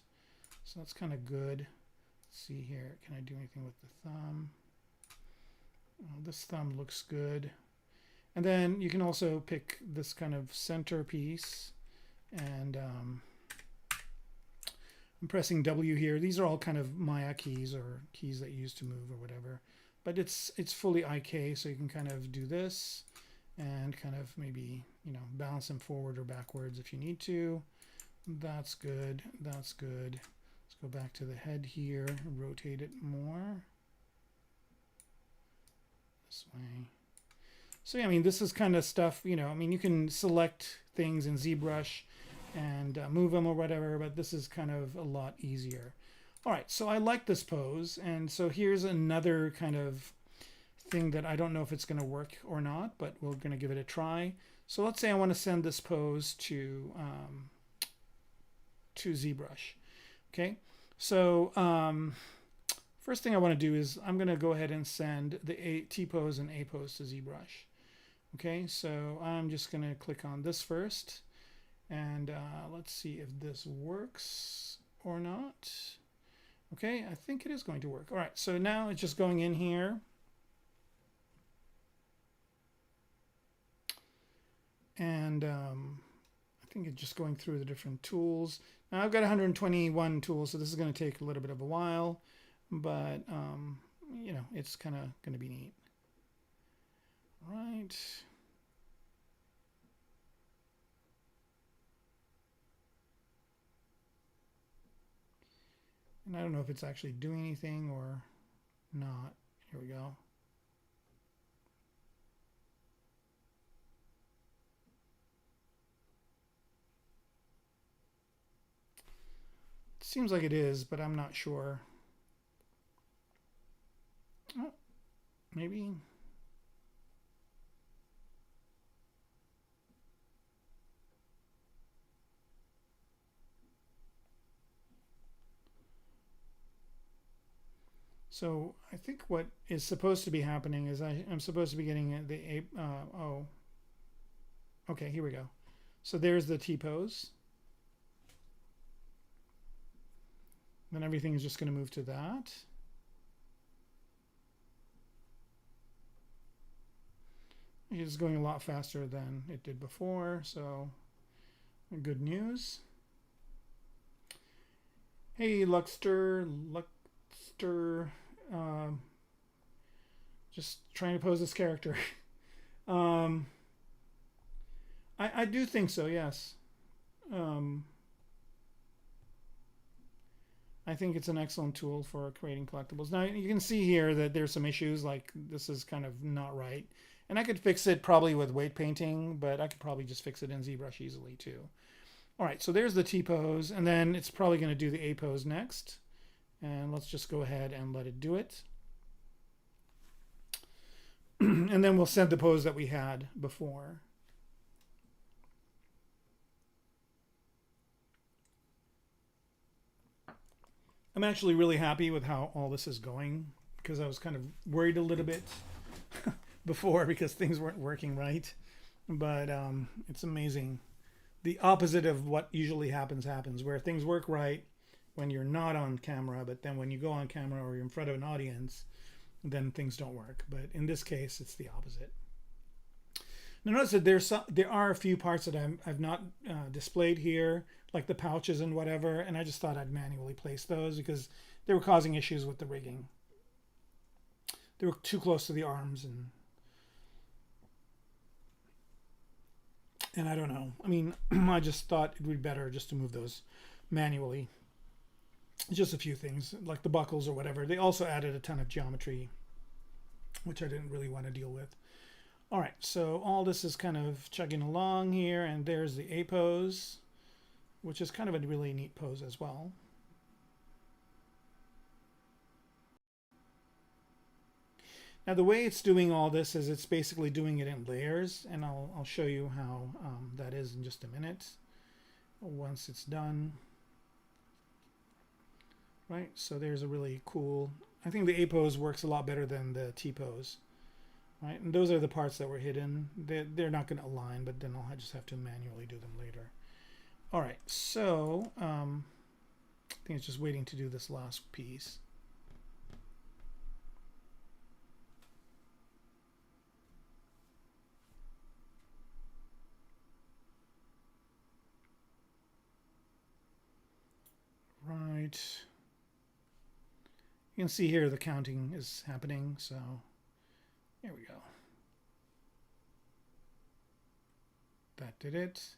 So that's kind of good. Let's see here. Can I do anything with the thumb? Oh, this thumb looks good. And then you can also pick this kind of center piece, and I'm pressing W here. These are all kind of Maya keys or keys that you use to move or whatever, but it's fully IK, so you can kind of do this and kind of maybe, you know, balance them forward or backwards if you need to. That's good. That's good. Let's go back to the head here, rotate it more this way. So yeah, I mean, this is kind of stuff, you know, I mean, you can select things in ZBrush and move them or whatever, but this is kind of a lot easier. All right, so I like this pose, and so here's another kind of thing that I don't know if it's going to work or not, but we're going to give it a try. So let's say I want to send this pose to ZBrush. Okay, so first thing I want to do is I'm going to go ahead and send the T pose and A pose to ZBrush. Okay, so I'm just going to click on this first, and let's see if this works or not. Okay, I think it is going to work. All right, so now it's just going in here. And I think it's just going through the different tools. Now I've got 121 tools, so this is going to take a little bit of a while, but you know, it's kind of going to be neat. Right. And I don't know if it's actually doing anything or not. Here we go. It seems like it is, but I'm not sure. Oh, maybe. So I think what is supposed to be happening is I'm supposed to be getting the oh, okay, here we go. So there's the T pose. Then everything is just going to move to that. It's going a lot faster than it did before, so good news. Hey, Luxter, just trying to pose this character. I do think so, yes. I think it's an excellent tool for creating collectibles. Now you can see here that there's some issues, like this is kind of not right. And I could fix it probably with weight painting, but I could probably just fix it in ZBrush easily too. All right, so there's the T-pose, and then it's probably going to do the A-pose next. And let's just go ahead and let it do it. And then we'll send the pose that we had before. I'm actually really happy with how all this is going, because I was kind of worried a little bit before because things weren't working right. But it's amazing. The opposite of what usually happens, where things work right when you're not on camera, but then when you go on camera or you're in front of an audience, then things don't work. But in this case, it's the opposite. Now notice that there are a few parts that I've not displayed here, like the pouches and whatever, and I just thought I'd manually place those because they were causing issues with the rigging. They were too close to the arms, and I don't know. I mean, I just thought it would be better just to move those manually. Just a few things, like the buckles or whatever. They also added a ton of geometry, which I didn't really want to deal with. All right, so all this is kind of chugging along here, and there's the A pose, which is kind of a really neat pose as well. Now the way it's doing all this is it's basically doing it in layers, and I'll show you how that is in just a minute once it's done. Right, so there's a really cool, I think the A pose works a lot better than the T pose. Right, and those are the parts that were hidden. They're not going to align, but then I'll just have to manually do them later. All right, so I think it's just waiting to do this last piece. Right. You can see here the counting is happening, so here we go. That did it.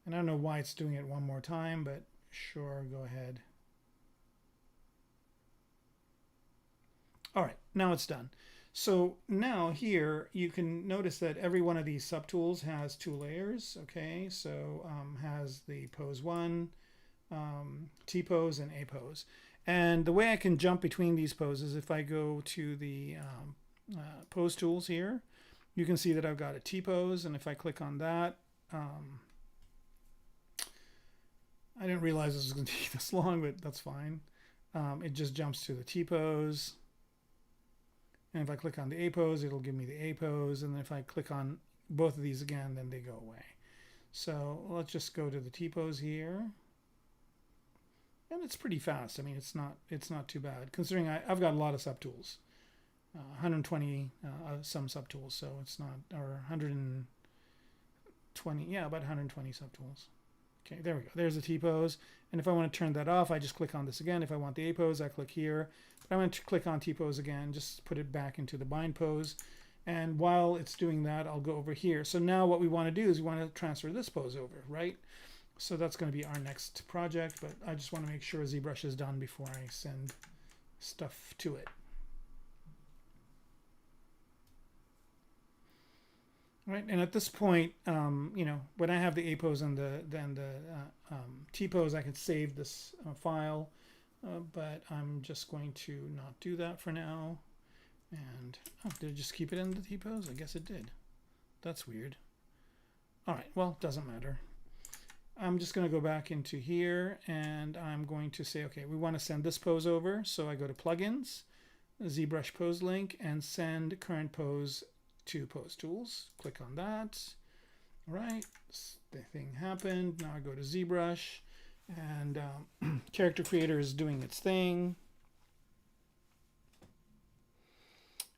And I don't know why it's doing it one more time, but sure, go ahead. All right, now it's done. So now here you can notice that every one of these subtools has two layers. Okay, so has the pose 1, T pose, and A pose. And the way I can jump between these poses, if I go to the pose tools here, you can see that I've got a T pose, and if I click on that, I didn't realize this was going to take this long, but that's fine. It just jumps to the T pose, and if I click on the A pose, it'll give me the A pose, and then if I click on both of these again, then they go away. So let's just go to the T pose here. And it's pretty fast. I mean, it's not too bad considering I've got a lot of subtools, 120 some subtools. So it's not, or 120, yeah, about 120 subtools. Okay, there we go. There's the T pose. And if I want to turn that off, I just click on this again. If I want the A pose, I click here. But I want to click on T pose again, just put it back into the bind pose. And while it's doing that, I'll go over here. So now what we want to do is we want to transfer this pose over, right? So that's going to be our next project, but I just want to make sure ZBrush is done before I send stuff to it. Right, and at this point, you know, when I have the A pose and the T pose, I can save this file, but I'm just going to not do that for now. And did it just keep it in the T pose? I guess it did. That's weird. All right, well, doesn't matter. I'm just going to go back into here, and I'm going to say, okay, we want to send this pose over. So I go to Plugins, ZBrush Pose Link, and send current pose to Pose Tools. Click on that. All right, the thing happened. Now I go to ZBrush, and Character Creator is doing its thing.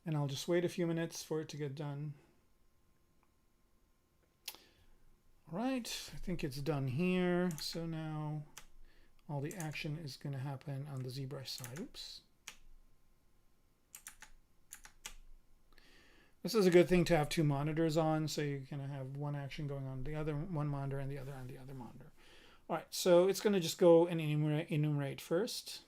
And I'll just wait a few minutes for it to get done. All right, I think it's done here. So now all the action is going to happen on the ZBrush side. Oops. This is a good thing to have two monitors on, so you can have one action going on the other one monitor and the other on the other monitor. All right, so it's going to just go and enumerate first.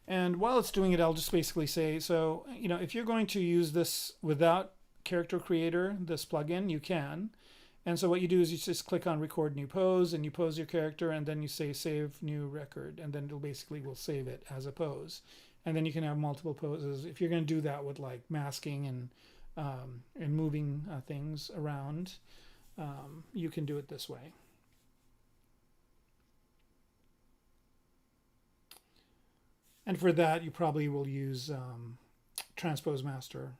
And while it's doing it, I'll just basically say, so, you know, if you're going to use this without Character Creator, this plugin, you can. And so what you do is you just click on Record New Pose, and you pose your character, and then you say Save New Record, and then it'll basically will save it as a pose. And then you can have multiple poses. If you're going to do that with like masking and moving things around, you can do it this way. And for that, you probably will use Transpose Master.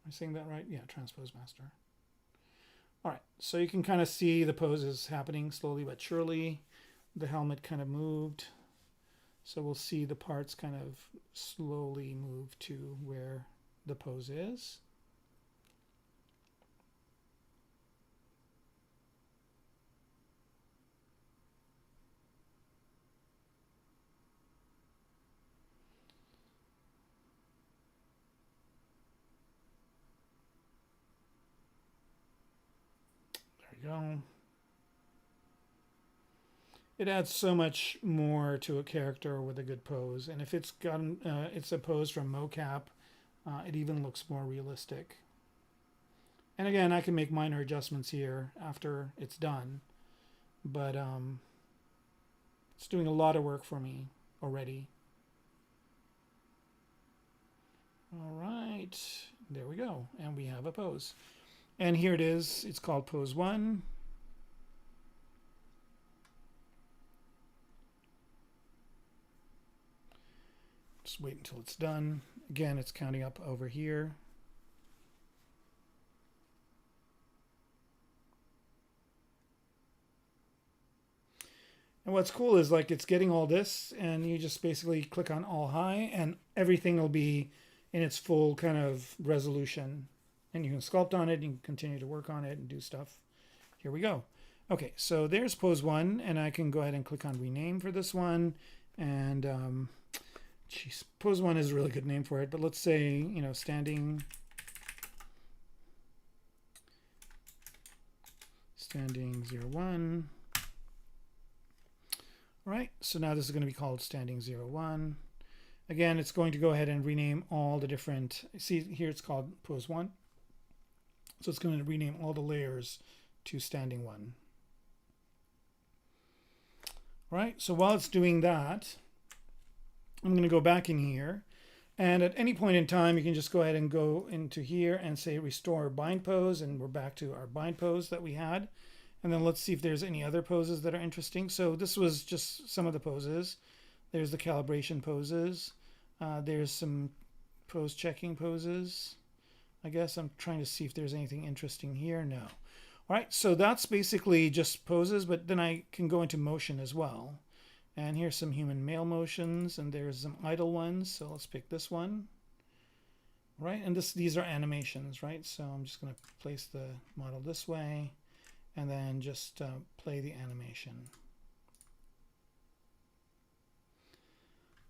Am I saying that right? Yeah, Transpose Master. All right, so you can kind of see the poses happening slowly but surely. The helmet kind of moved. So we'll see the parts kind of slowly move to where the pose is. Go. It adds so much more to a character with a good pose, and if it's gotten it's a pose from mocap, it even looks more realistic. And again, I can make minor adjustments here after it's done, but it's doing a lot of work for me already. All right, there we go, and we have a pose. And here it is. It's called Pose 1. Just wait until it's done. Again, it's counting up over here. And what's cool is like it's getting all this, and you just basically click on all high, and everything will be in its full kind of resolution. And you can sculpt on it, and you can continue to work on it and do stuff. Here we go. Okay, so there's Pose 1, and I can go ahead and click on Rename for this one. And, geez, Pose 1 is a really good name for it, but let's say, you know, Standing 01. All right, so now this is going to be called Standing 01. Again, it's going to go ahead and rename all the different, see here it's called Pose 1. So it's going to rename all the layers to Standing 1. All right, so while it's doing that, I'm going to go back in here. And at any point in time, you can just go ahead and go into here and say Restore Bind Pose. And we're back to our bind pose that we had. And then let's see if there's any other poses that are interesting. So this was just some of the poses. There's the calibration poses. There's some pose checking poses. I guess I'm trying to see if there's anything interesting here. No. All right, so that's basically just poses, but then I can go into motion as well. And here's some human male motions, and there's some idle ones. So let's pick this one. All right, and these are animations, right? So I'm just going to place the model this way, and then just play the animation.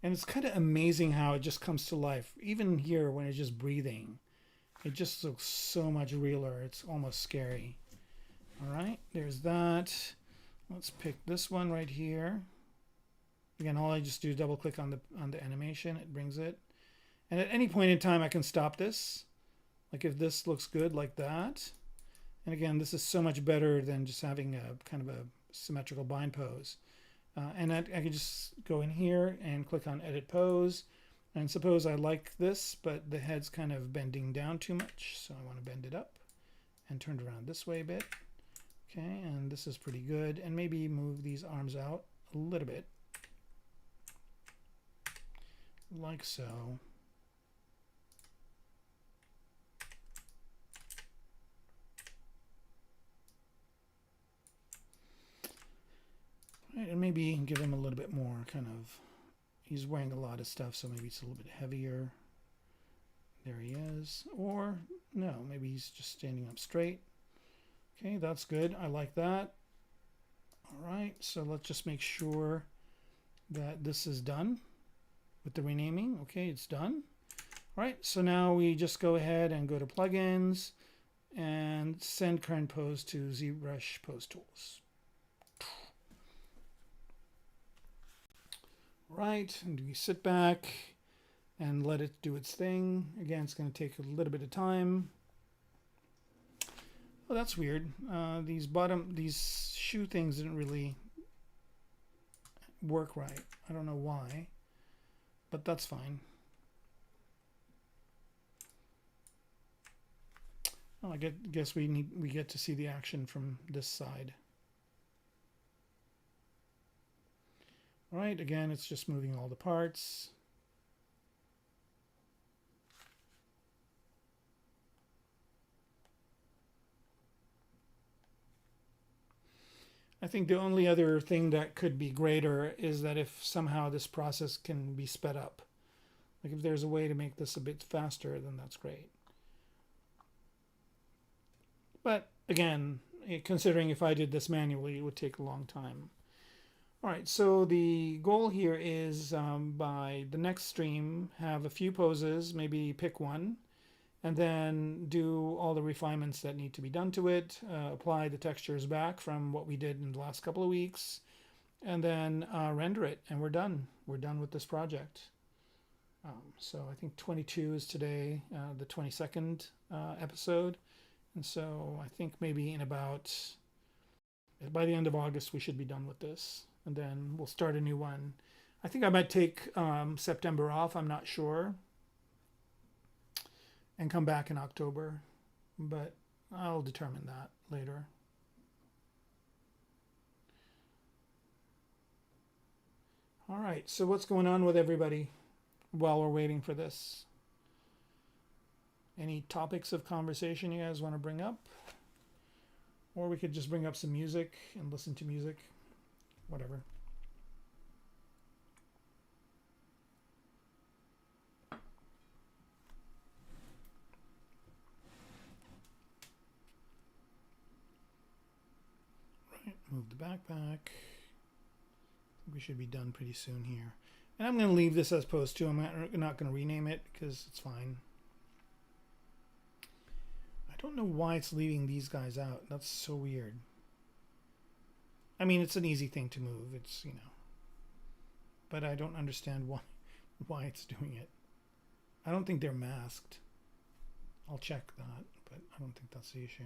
And it's kind of amazing how it just comes to life. Even here when it's just breathing, it just looks so much realer. It's almost scary. All right, there's that. Let's pick this one right here. Again, all I just do is double click on the animation. It brings it. And at any point in time, I can stop this. Like if this looks good like that. And again, this is so much better than just having a kind of a symmetrical bind pose. And I can just go in here and click on Edit Pose. And suppose I like this, but the head's kind of bending down too much. So I want to bend it up and turn it around this way a bit. Okay, and this is pretty good. And maybe move these arms out a little bit. Like so. Right, and maybe give him a little bit more kind of, he's wearing a lot of stuff, so maybe it's a little bit heavier. There he is. Or no, maybe he's just standing up straight. Okay, that's good. I like that. All right, so let's just make sure that this is done with the renaming. Okay, it's done. All right, so now we just go ahead and go to plugins and send current pose to ZBrush Pose Tools. Right, and we sit back and let it do its thing. Again, it's going to take a little bit of time. Oh, that's weird. These shoe things didn't really work right. I don't know why, but that's fine. Oh, I guess we get to see the action from this side. All right, again, it's just moving all the parts. I think the only other thing that could be greater is that if somehow this process can be sped up. Like if there's a way to make this a bit faster, then that's great. But again, considering if I did this manually, it would take a long time. All right, so the goal here is by the next stream, have a few poses, maybe pick one, and then do all the refinements that need to be done to it, apply the textures back from what we did in the last couple of weeks, and then render it, and we're done. We're done with this project. So I think 22 is today, the 22nd episode. And so I think maybe in about, by the end of August, we should be done with this. And then we'll start a new one. I think I might take September off, I'm not sure, and come back in October, but I'll determine that later. All right, so what's going on with everybody while we're waiting for this? Any topics of conversation you guys want to bring up? Or we could just bring up some music and listen to music, whatever. Right, move the backpack. We should be done pretty soon here. And I'm going to leave this as pose 2. I'm not going to rename it because it's fine. I don't know why it's leaving these guys out. That's so weird. I mean, it's an easy thing to move. It's, you know, but I don't understand why it's doing it. I don't think they're masked. I'll check that, but I don't think that's the issue.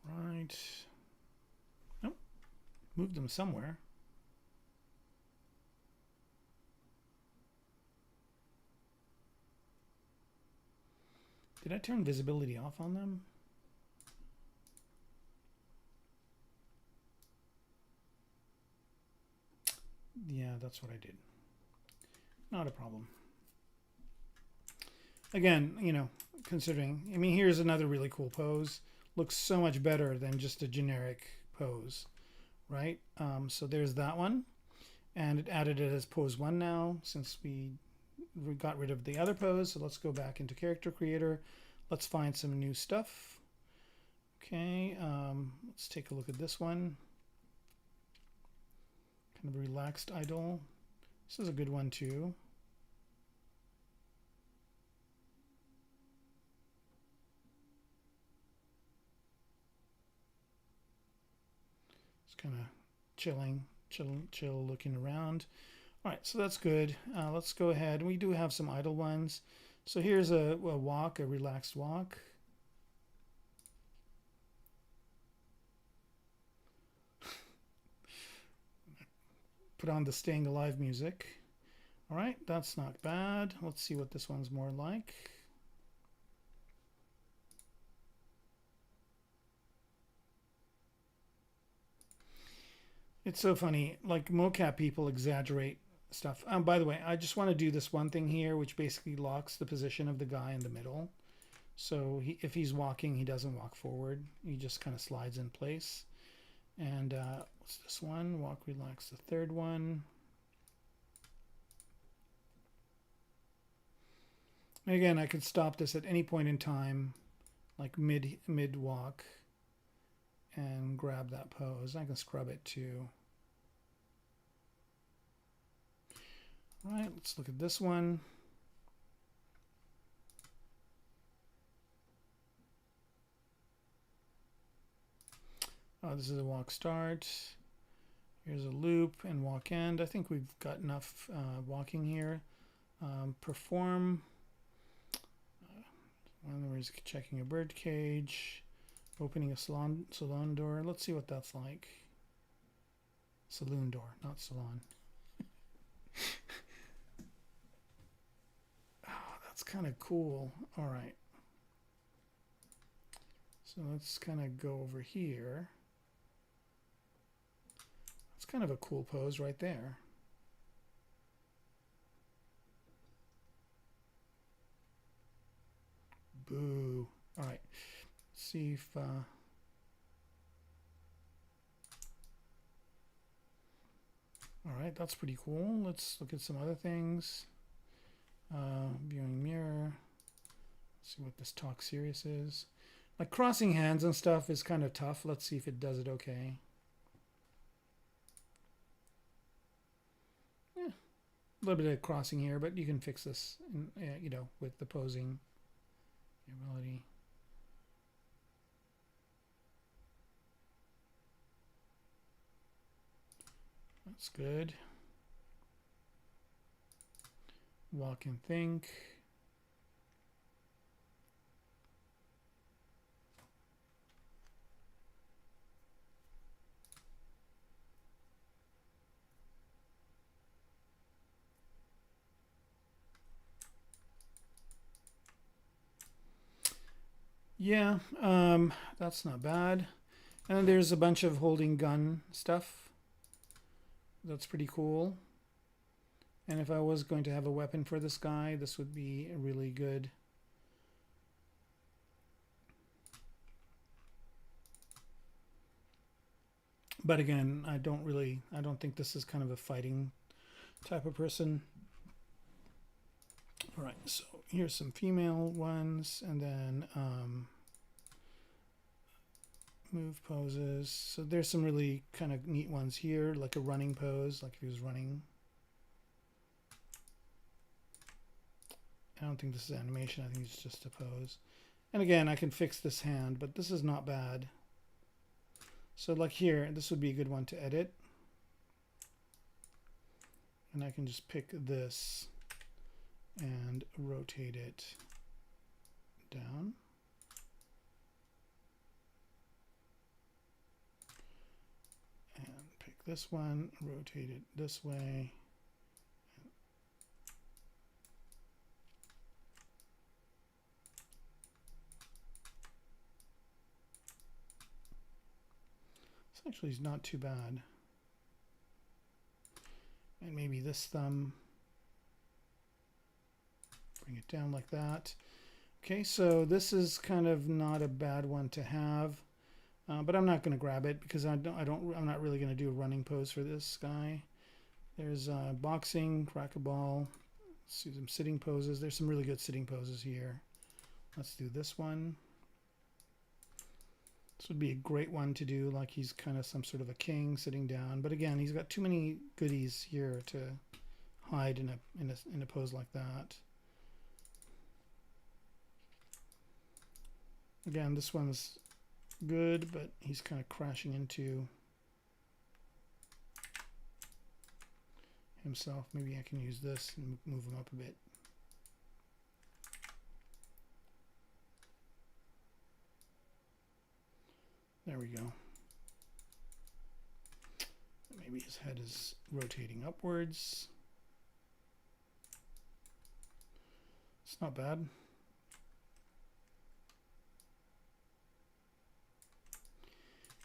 Right. Nope. Moved them somewhere. Did I turn visibility off on them? Yeah, that's what I did. Not a problem. Again, you know, considering, I mean, here's another really cool pose. Looks so much better than just a generic pose, right? So there's that one. And it added it as pose 1 now, since we got rid of the other pose. So let's go back into Character Creator. Let's find some new stuff. Okay, let's take a look at this one. Kind of relaxed idle. This is a good one too. It's kind of chill looking around. All right, so that's good. Let's go ahead. We do have some idle ones. So here's a walk, a relaxed walk. Put on the Staying Alive music. All right, that's not bad. Let's see what this one's more like. It's so funny, like mocap people exaggerate stuff. By the way, I just want to do this one thing here, which basically locks the position of the guy in the middle. So if he's walking, he doesn't walk forward. He just kind of slides in place. And what's this one? Walk, relax, the third one. And again, I could stop this at any point in time, like mid walk, and grab that pose. I can scrub it too. All right, let's look at this one. Oh, this is a walk start. Here's a loop and walk end. I think we've got enough walking here. Perform. One of is checking a bird cage, opening a salon door. Let's see what that's like. Saloon door, not salon. Oh, that's kind of cool. All right. So let's kind of go over here. It's kind of a cool pose right there. Boo. All right. Let's see if all right, that's pretty cool. Let's look at some other things. Viewing mirror. Let's see what this talk serious is. Like crossing hands and stuff is kind of tough. Let's see if it does it okay. Yeah, a little bit of crossing here, but you can fix this, you know, with the posing ability. That's good. Walk and think. Yeah, that's not bad. And there's a bunch of holding gun stuff. That's pretty cool. And if I was going to have a weapon for this guy, this would be really good. But again, I don't think this is kind of a fighting type of person. All right, so here's some female ones, and then move poses. So there's some really kind of neat ones here, like a running pose, like if he was running. I don't think this is animation. I think it's just a pose. And again, I can fix this hand, but this is not bad. So like here, this would be a good one to edit. And I can just pick this and rotate it down. And pick this one, rotate it this way. This actually is not too bad. And maybe this thumb. Bring it down like that. Okay, so this is kind of not a bad one to have, but I'm not going to grab it because I'm not really going to do a running pose for this guy. There's boxing, racquetball. Let's do some sitting poses. There's some really good sitting poses here. Let's do this one. This would be a great one to do, like he's kind of some sort of a king sitting down. But again, he's got too many goodies here to hide in a pose like that. Again, this one's good, but he's kind of crashing into himself. Maybe I can use this and move him up a bit. There we go. Maybe his head is rotating upwards. It's not bad.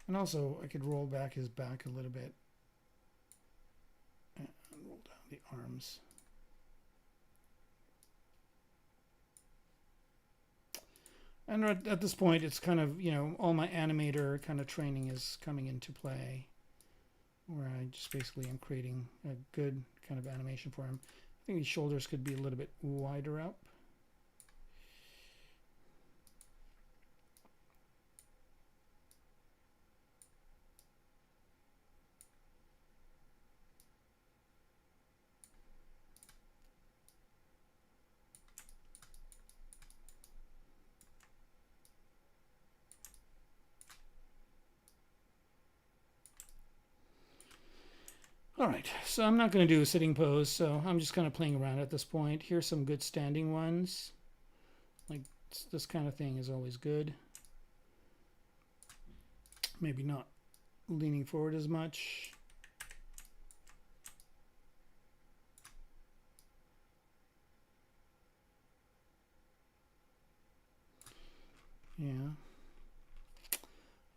And also, I could roll back his back a little bit and roll down the arms. And at this point, it's kind of, you know, all my animator kind of training is coming into play, where I just basically am creating a good kind of animation for him. I think these shoulders could be a little bit wider up. All right, so I'm not going to do a sitting pose, so I'm just kind of playing around at this point. Here's some good standing ones. Like this kind of thing is always good. Maybe not leaning forward as much. Yeah.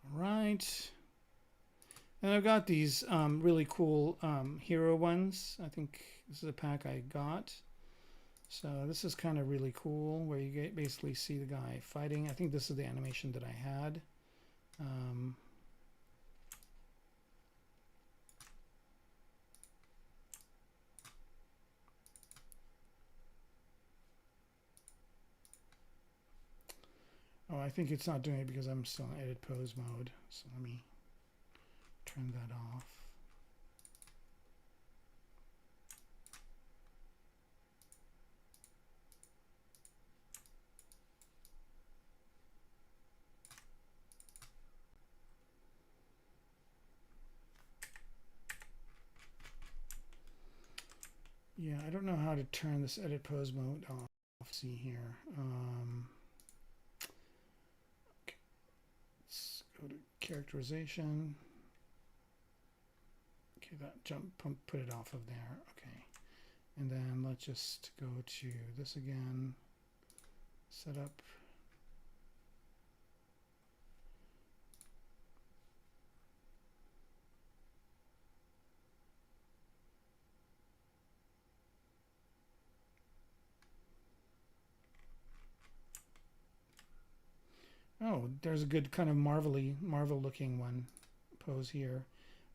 All right. And I've got these really cool hero ones. I think this is a pack I got. So this is kind of really cool where you basically see the guy fighting. I think this is the animation that I had. Oh, I think it's not doing it because I'm still in edit pose mode. So let me turn that off. Yeah, I don't know how to turn this edit pose mode off. See here. Okay. Let's go to characterization. Okay, that put it off of there. Okay. And then let's just go to this again. Set up. Oh, there's a good kind of Marvel looking one pose here.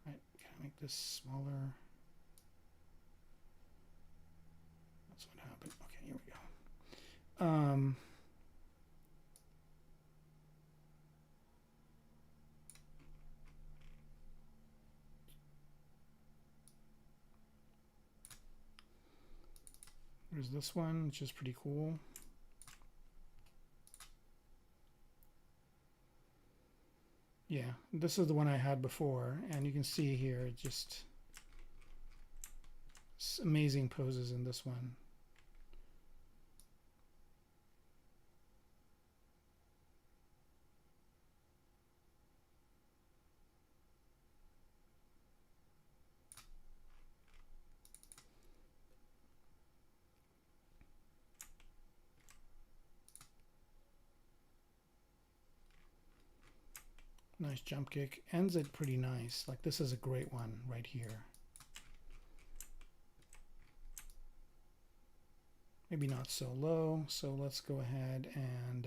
Right, can I make this smaller? That's what happened. Okay, here we go. There's this one, which is pretty cool. Yeah, this is the one I had before, and you can see here just amazing poses in this one. Nice jump kick. Ends it pretty nice. Like this is a great one right here. Maybe not so low. So let's go ahead and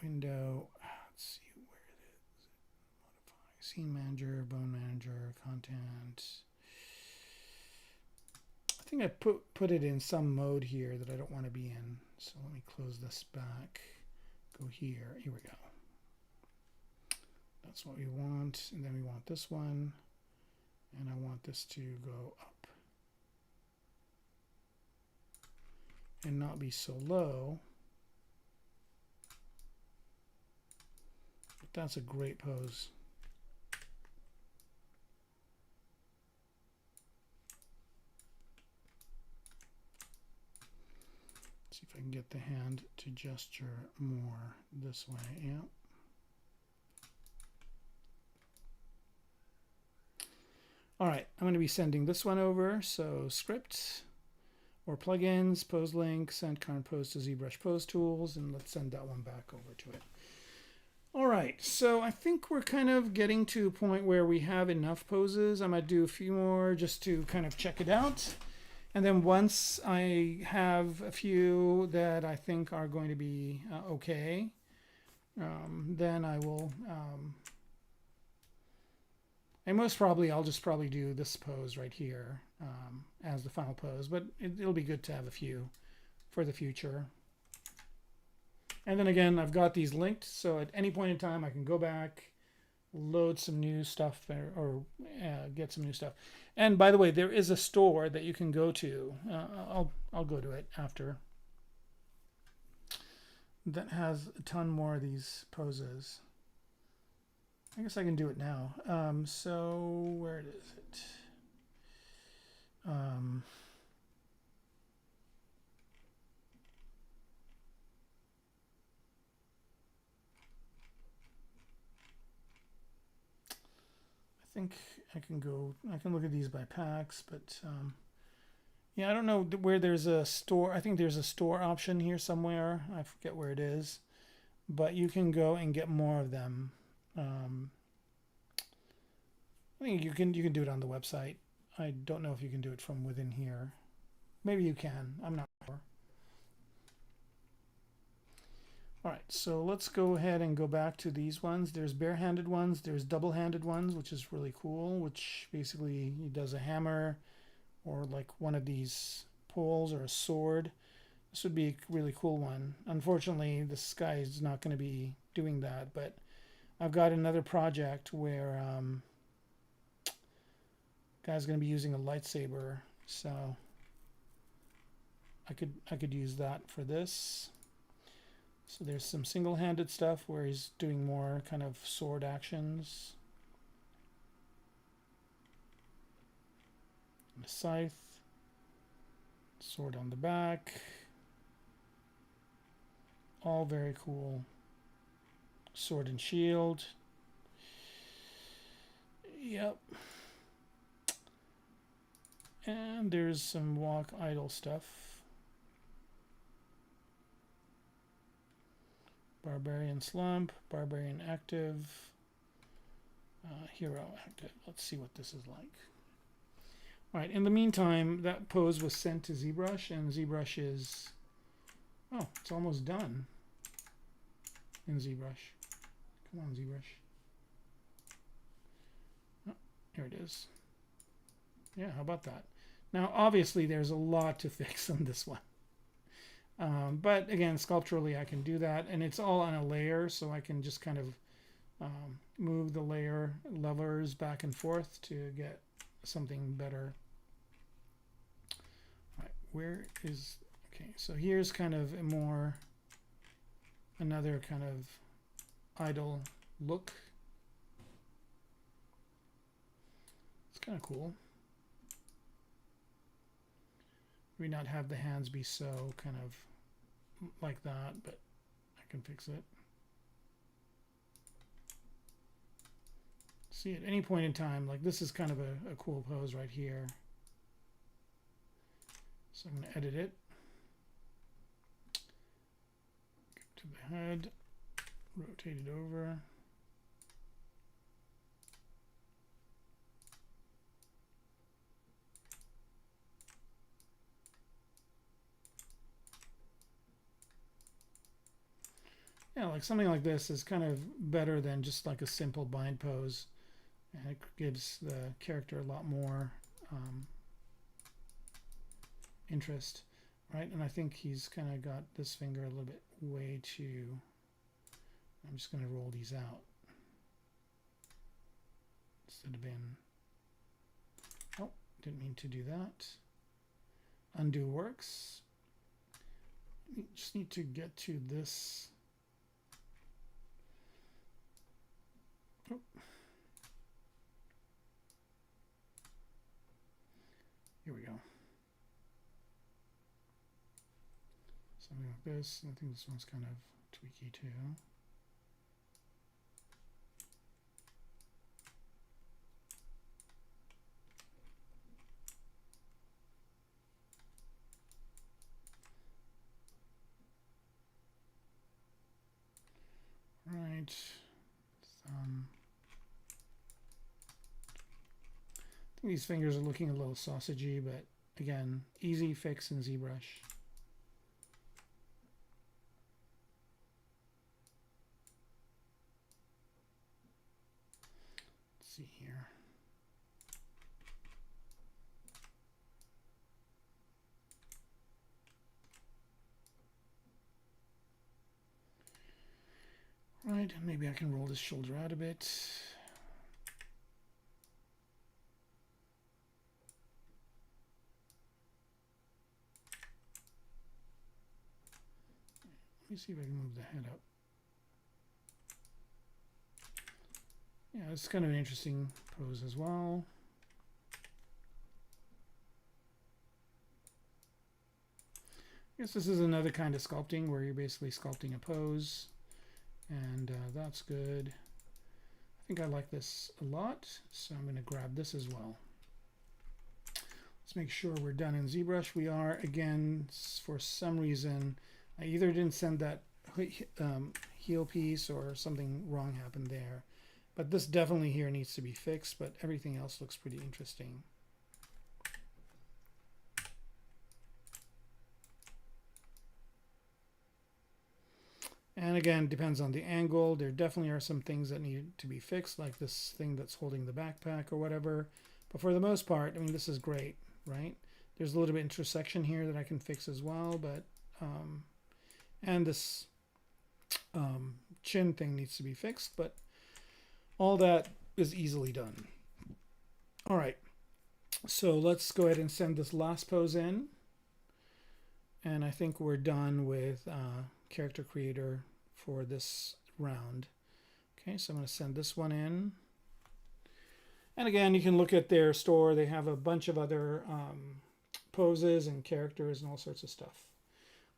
window. Let's see where it is. Modify scene manager, bone manager, content. I think I put it in some mode here that I don't want to be in. So let me close this back. Go here. Here we go. That's what we want. And then we want this one. And I want this to go up. And not be so low. But that's a great pose. See if I can get the hand to gesture more this way. Yeah. All right, I'm going to be sending this one over. So script or plugins, pose link, send current pose to ZBrush pose tools, and let's send that one back over to it. All right, so I think we're kind of getting to a point where we have enough poses. I might do a few more just to kind of check it out. And then once I have a few that I think are going to be okay, then I will, and most probably I'll just probably do this pose right here as the final pose, but it'll be good to have a few for the future. And then again, I've got these linked, so at any point in time I can go back, load some new stuff or get some new stuff. And by the way, there is a store that you can go to. I'll go to it after. That has a ton more of these poses. I guess I can do it now. So where is it? I think I can look at these by packs, but yeah, I don't know where there's a store. I think there's a store option here somewhere. I forget where it is, but you can go and get more of them. I think you can do it on the website. I don't know if you can do it from within here. Maybe you can. I'm not sure. All right, so let's go ahead and go back to these ones. There's bare-handed ones. There's double-handed ones, which is really cool, which basically he does a hammer or like one of these poles or a sword. This would be a really cool one. Unfortunately, this guy is not going to be doing that, but I've got another project where guy's going to be using a lightsaber, so I could use that for this. So there's some single-handed stuff where he's doing more kind of sword actions. And a scythe, sword on the back. All very cool. Sword and shield. Yep. And there's some walk idle stuff. Barbarian slump, barbarian active, hero active. Let's see what this is like. All right, in the meantime, that pose was sent to ZBrush, and ZBrush is, oh, it's almost done in ZBrush. Come on, ZBrush. Oh, here it is. Yeah, how about that? Now, obviously, there's a lot to fix on this one. But again, sculpturally, I can do that, and it's all on a layer, so I can just kind of move the layer levers back and forth to get something better. All right, where is, okay, so here's kind of a more, another kind of idle look. It's kind of cool. Maybe not have the hands be so kind of like that, but I can fix it. See, at any point in time, like this is kind of a cool pose right here. So I'm going to edit it. Go to the head, rotate it over. Yeah, like something like this is kind of better than just like a simple bind pose. And it gives the character a lot more interest, right? And I think he's kind of got this finger a little bit way too. I'm just going to roll these out instead of being, oh, didn't mean to do that. Undo works. You just need to get to this. Oh. Here we go. Something like this. I think this one's kind of tweaky too. Right. I think these fingers are looking a little sausagey, but again, easy fix in ZBrush. Let's see here. Right, maybe I can roll this shoulder out a bit. Let me see if I can move the head up. Yeah, it's kind of an interesting pose as well. I guess this is another kind of sculpting where you're basically sculpting a pose, and that's good. I think I like this a lot, so I'm going to grab this as well. Let's make sure we're done in ZBrush. We are. Again, for some reason, I either didn't send that heel piece or something wrong happened there. But this definitely here needs to be fixed, but everything else looks pretty interesting. And again, depends on the angle. There definitely are some things that need to be fixed, like this thing that's holding the backpack or whatever. But for the most part, I mean, this is great, right? There's a little bit of intersection here that I can fix as well, but and this chin thing needs to be fixed, but all that is easily done. All right, so let's go ahead and send this last pose in. And I think we're done with character creator for this round. Okay, so I'm going to send this one in. And again, you can look at their store. They have a bunch of other poses and characters and all sorts of stuff.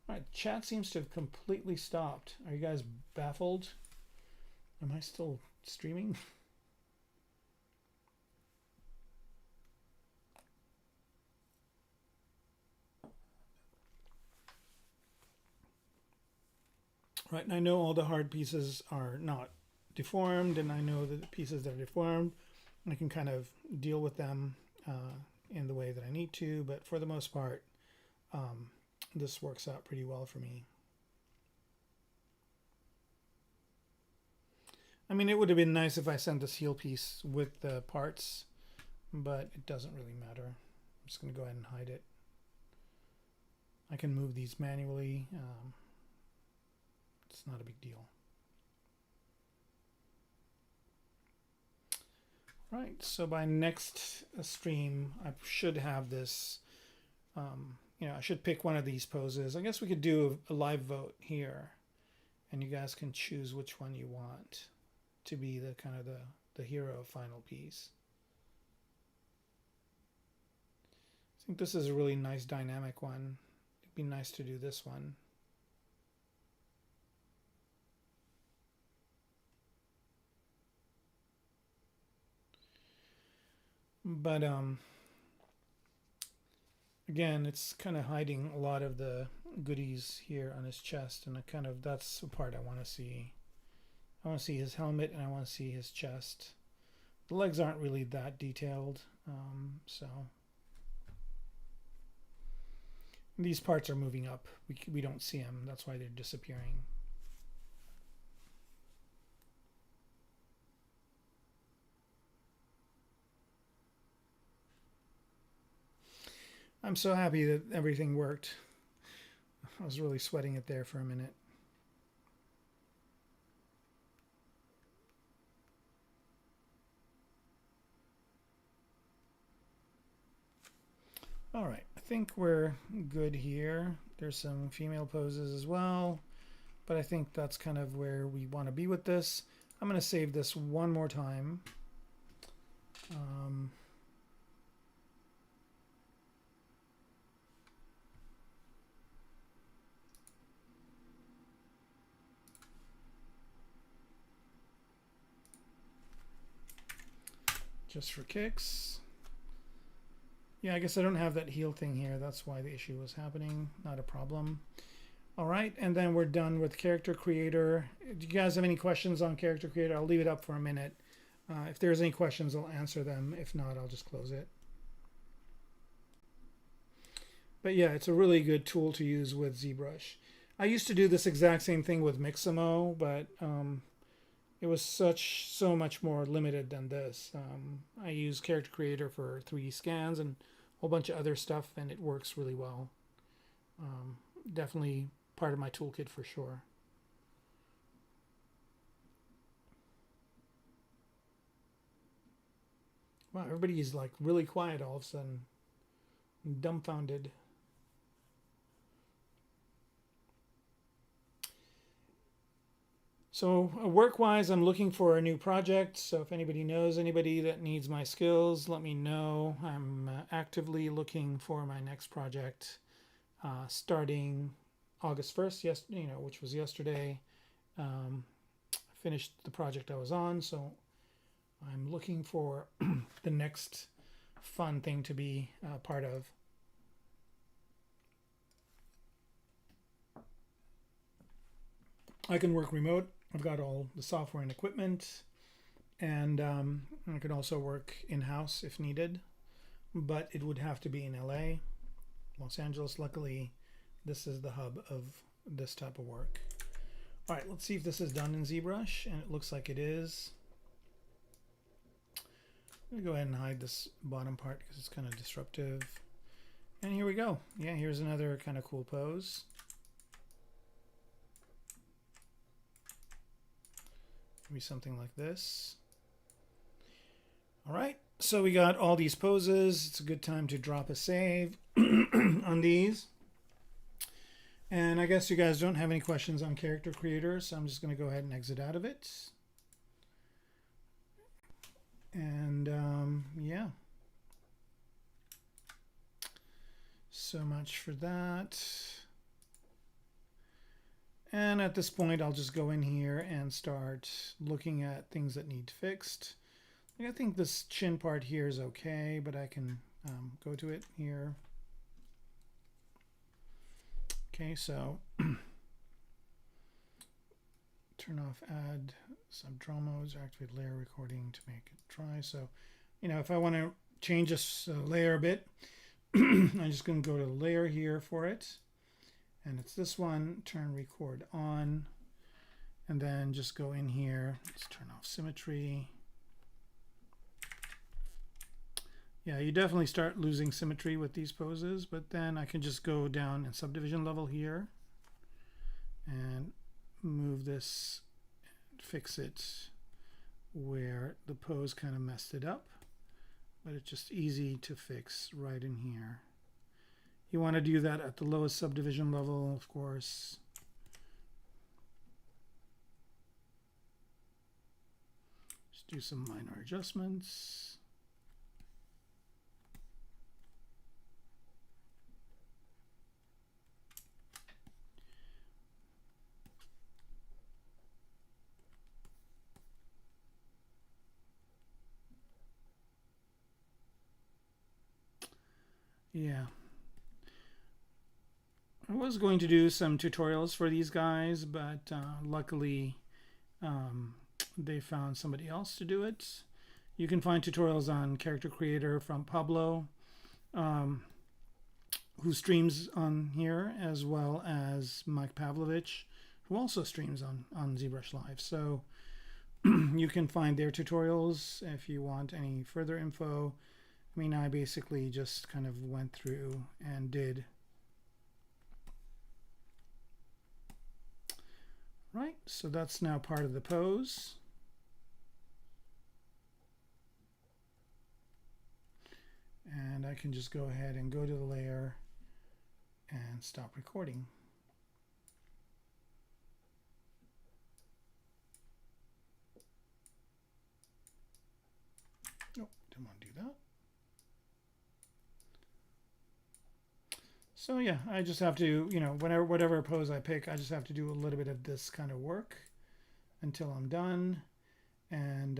All right, chat seems to have completely stopped. Are you guys baffled? Am I still streaming? Right, and I know all the hard pieces are not deformed, and I know that the pieces that are deformed, I can kind of deal with them in the way that I need to, but for the most part, this works out pretty well for me. I mean, it would have been nice if I sent this heel piece with the parts, but it doesn't really matter. I'm just going to go ahead and hide it. I can move these manually. It's not a big deal. Right, so by next stream, I should have this, you know, I should pick one of these poses. I guess we could do a live vote here, and you guys can choose which one you want to be the kind of the hero final piece. I think this is a really nice dynamic one. It'd be nice to do this one. But again, it's kind of hiding a lot of the goodies here on his chest, and that's the part I want to see. I want to see his helmet, and I want to see his chest. The legs aren't really that detailed, so these parts are moving up. We don't see them. That's why they're disappearing. I'm so happy that everything worked. I was really sweating it there for a minute. All right, I think we're good here. There's some female poses as well, but I think that's kind of where we want to be with this. I'm going to save this one more time. Just for kicks. Yeah, I guess I don't have that heel thing here. That's why the issue was happening. Not a problem. All right, and then we're done with character creator. Do you guys have any questions on character creator? I'll leave it up for a minute. If there's any questions, I'll answer them. If not, I'll just close it. But yeah, it's a really good tool to use with ZBrush. I used to do this exact same thing with Mixamo, but it was so much more limited than this. I use Character Creator for 3D scans and a whole bunch of other stuff, and it works really well. Definitely part of my toolkit for sure. Wow, everybody is like really quiet all of a sudden. I'm dumbfounded. So work-wise, I'm looking for a new project. So if anybody knows anybody that needs my skills, let me know. I'm actively looking for my next project, starting August 1st, which was yesterday. I finished the project I was on, so I'm looking for the next fun thing to be part of. I can work remote. I've got all the software and equipment, and I could also work in-house if needed, but it would have to be in LA. Los Angeles, luckily, this is the hub of this type of work. All right, let's see if this is done in ZBrush, and it looks like it is. I'm gonna go ahead and hide this bottom part because it's kind of disruptive. And here we go. Yeah, here's another kind of cool pose. Maybe something like this. All right, so we got all these poses. It's a good time to drop a save on these. And I guess you guys don't have any questions on Character Creator, so I'm just going to go ahead and exit out of it. And yeah. So much for that. And at this point, I'll just go in here and start looking at things that need fixed. I think this chin part here is okay, but I can go to it here. Okay, so turn off add subdraw modes or activate layer recording to make it dry. So, if I want to change this layer a bit, I'm just going to go to the layer here for it. And it's this one, turn record on, and then just go in here. Let's turn off symmetry. Yeah, you definitely start losing symmetry with these poses, but then I can just go down in subdivision level here and move this, fix it where the pose kind of messed it up, but it's just easy to fix right in here. You want to do that at the lowest subdivision level, of course. Just do some minor adjustments. Yeah. I was going to do some tutorials for these guys, but luckily they found somebody else to do it. You can find tutorials on Character Creator from Pablo, who streams on here, as well as Mike Pavlovich, who also streams on ZBrush Live. So you can find their tutorials if you want any further info. I mean, I basically just kind of went through and did. Right, so that's now part of the pose. And I can just go ahead and go to the layer and stop recording. Nope, didn't want to do that. So yeah, I just have to, whatever pose I pick, I just have to do a little bit of this kind of work until I'm done. And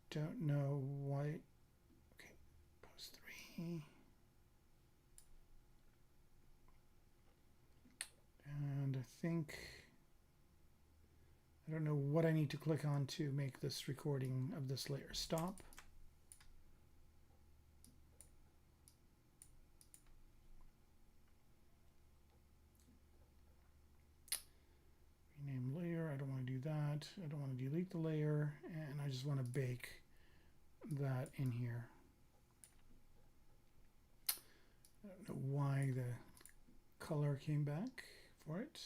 don't know why. Okay, pose 3. And I think, I don't know what I need to click on to make this recording of this layer stop. Rename layer, I don't want to do that. I don't want to delete the layer, and I just want to bake that in here. I don't know why the color came back for it.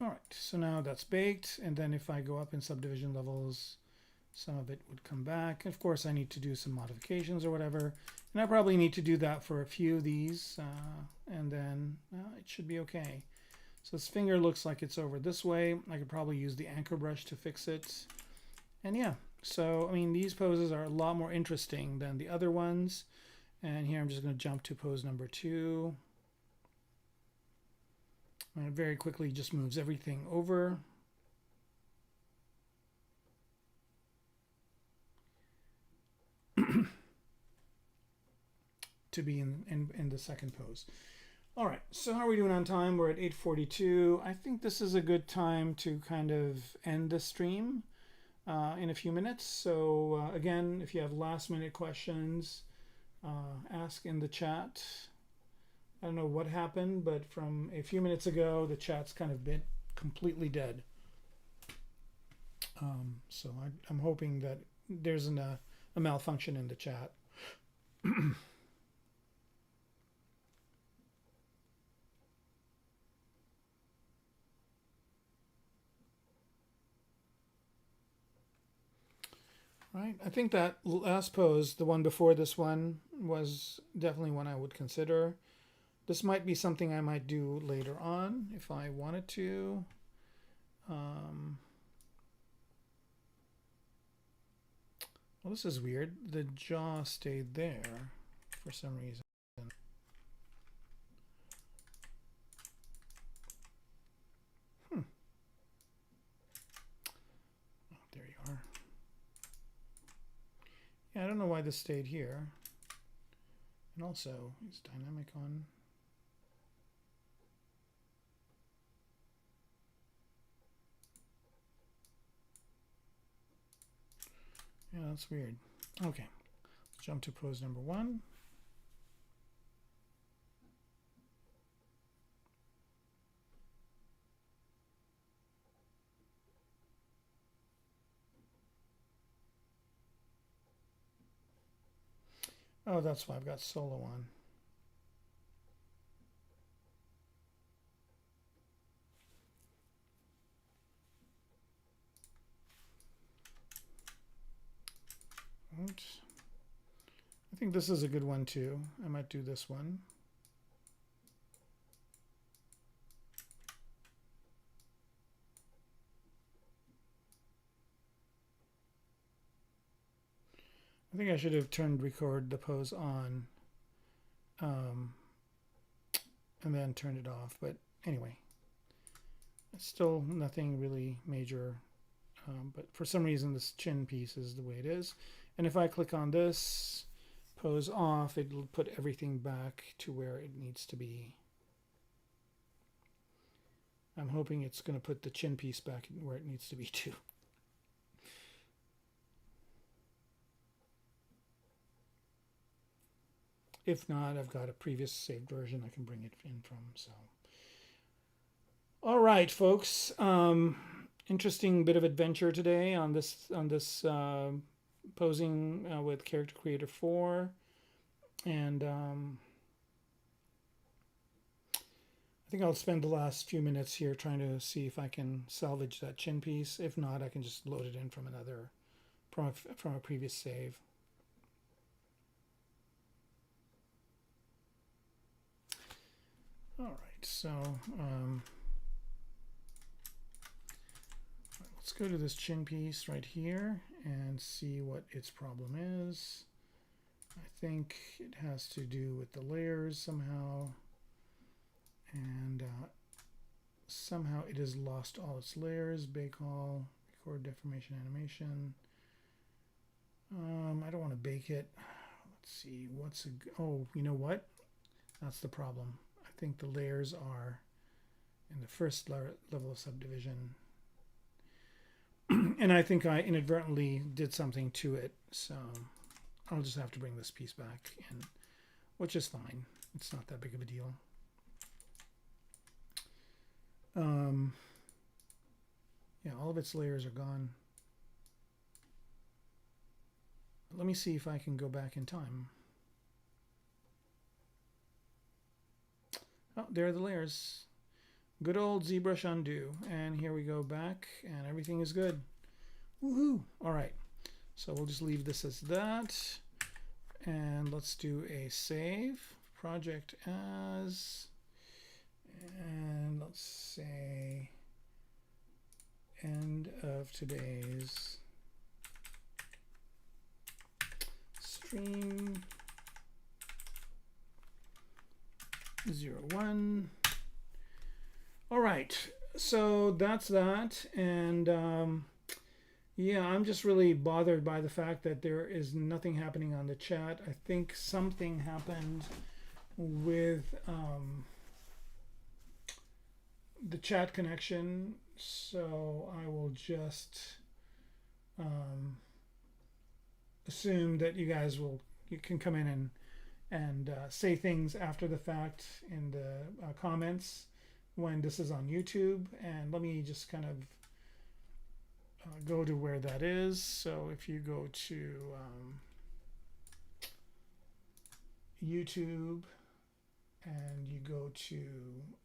All right, so now that's baked, and then if I go up in subdivision levels, some of it would come back. Of course, I need to do some modifications or whatever, and I probably need to do that for a few of these, and then it should be okay. So this finger looks like it's over this way. I could probably use the anchor brush to fix it. And yeah, so I mean, these poses are a lot more interesting than the other ones. And here I'm just going to jump to pose number 2. And it very quickly just moves everything over. To be in the second pose. All right, so how are we doing on time? We're at 8:42. I think this is a good time to kind of end the stream in a few minutes. So again, if you have last minute questions, ask in the chat. I don't know what happened, but from a few minutes ago, the chat's kind of been completely dead. So I'm hoping that there's a malfunction in the chat. Right, I think that last pose, the one before this one, was definitely one I would consider. This might be something I might do later on if I wanted to. Well, this is weird. The jaw stayed there for some reason. Oh, there you are. Yeah, I don't know why this stayed here. And also, is dynamic on? Yeah, that's weird. Okay, let's jump to pose number 1. Oh, that's why I've got solo on. Oops. I think this is a good one too. I might do this one. I think I should have turned record the pose on and then turned it off. But anyway, it's still nothing really major. But for some reason, this chin piece is the way it is. And if I click on this, pose off, it'll put everything back to where it needs to be. I'm hoping it's going to put the chin piece back where it needs to be too. If not, I've got a previous saved version I can bring it in from. So, all right, folks. Interesting bit of adventure today on this posing with Character Creator 4, and I think I'll spend the last few minutes here trying to see if I can salvage that chin piece. If not, I can just load it in from a previous save. All right, so let's go to this chin piece right here and see what its problem is. I think it has to do with the layers somehow, and somehow it has lost all its layers. Bake all, record deformation animation. I don't want to bake it. Let's see, oh, you know what? That's the problem. I think the layers are in the first level of subdivision. And I think I inadvertently did something to it. So I'll just have to bring this piece back in, which is fine. It's not that big of a deal. Yeah, all of its layers are gone. Let me see if I can go back in time. Oh, there are the layers. Good old ZBrush undo. And here we go back, and everything is good. Woohoo! All right. So we'll just leave this as that. And let's do a save. Project as, and let's say end of today's stream 01. All right, so that's that. And yeah, I'm just really bothered by the fact that there is nothing happening on the chat. I think something happened with the chat connection, so I will just assume that you guys can come in and say things after the fact in the comments when this is on YouTube. And let me just kind of go to where that is. So if you go to YouTube and you go to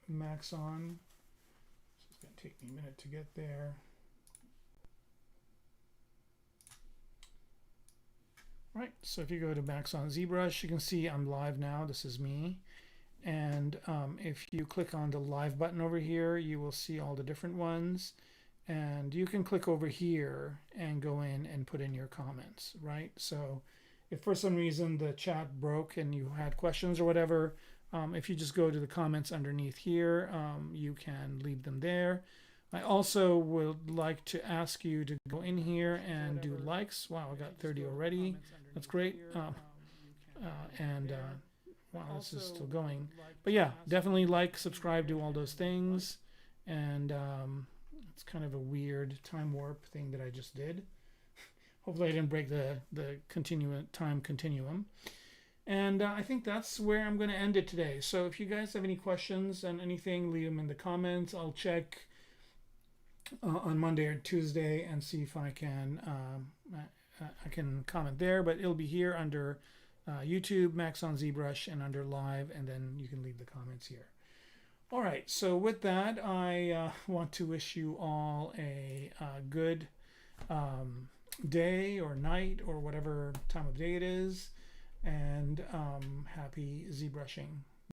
Maxon, it's going to take me a minute to get there. Right, so if you go to Maxon ZBrush, you can see I'm live now. This is me. And if you click on the live button over here, you will see all the different ones. And you can click over here and go in and put in your comments, right? So if for some reason the chat broke and you had questions or whatever, if you just go to the comments underneath here, you can leave them there. I also would like to ask you to go in here and do likes. Wow, I got 30 already. That's great. Wow, this is still going. But yeah, definitely like, subscribe, do all those things. And it's kind of a weird time warp thing that I just did. Hopefully I didn't break the time continuum. And I think that's where I'm going to end it today. So if you guys have any questions and anything, leave them in the comments. I'll check on Monday or Tuesday and see if I can comment there. But it'll be here under YouTube, Maxon ZBrush, and under live, and then you can leave the comments here. All right, so with that, I want to wish you all a good day or night or whatever time of day it is, and happy ZBrushing.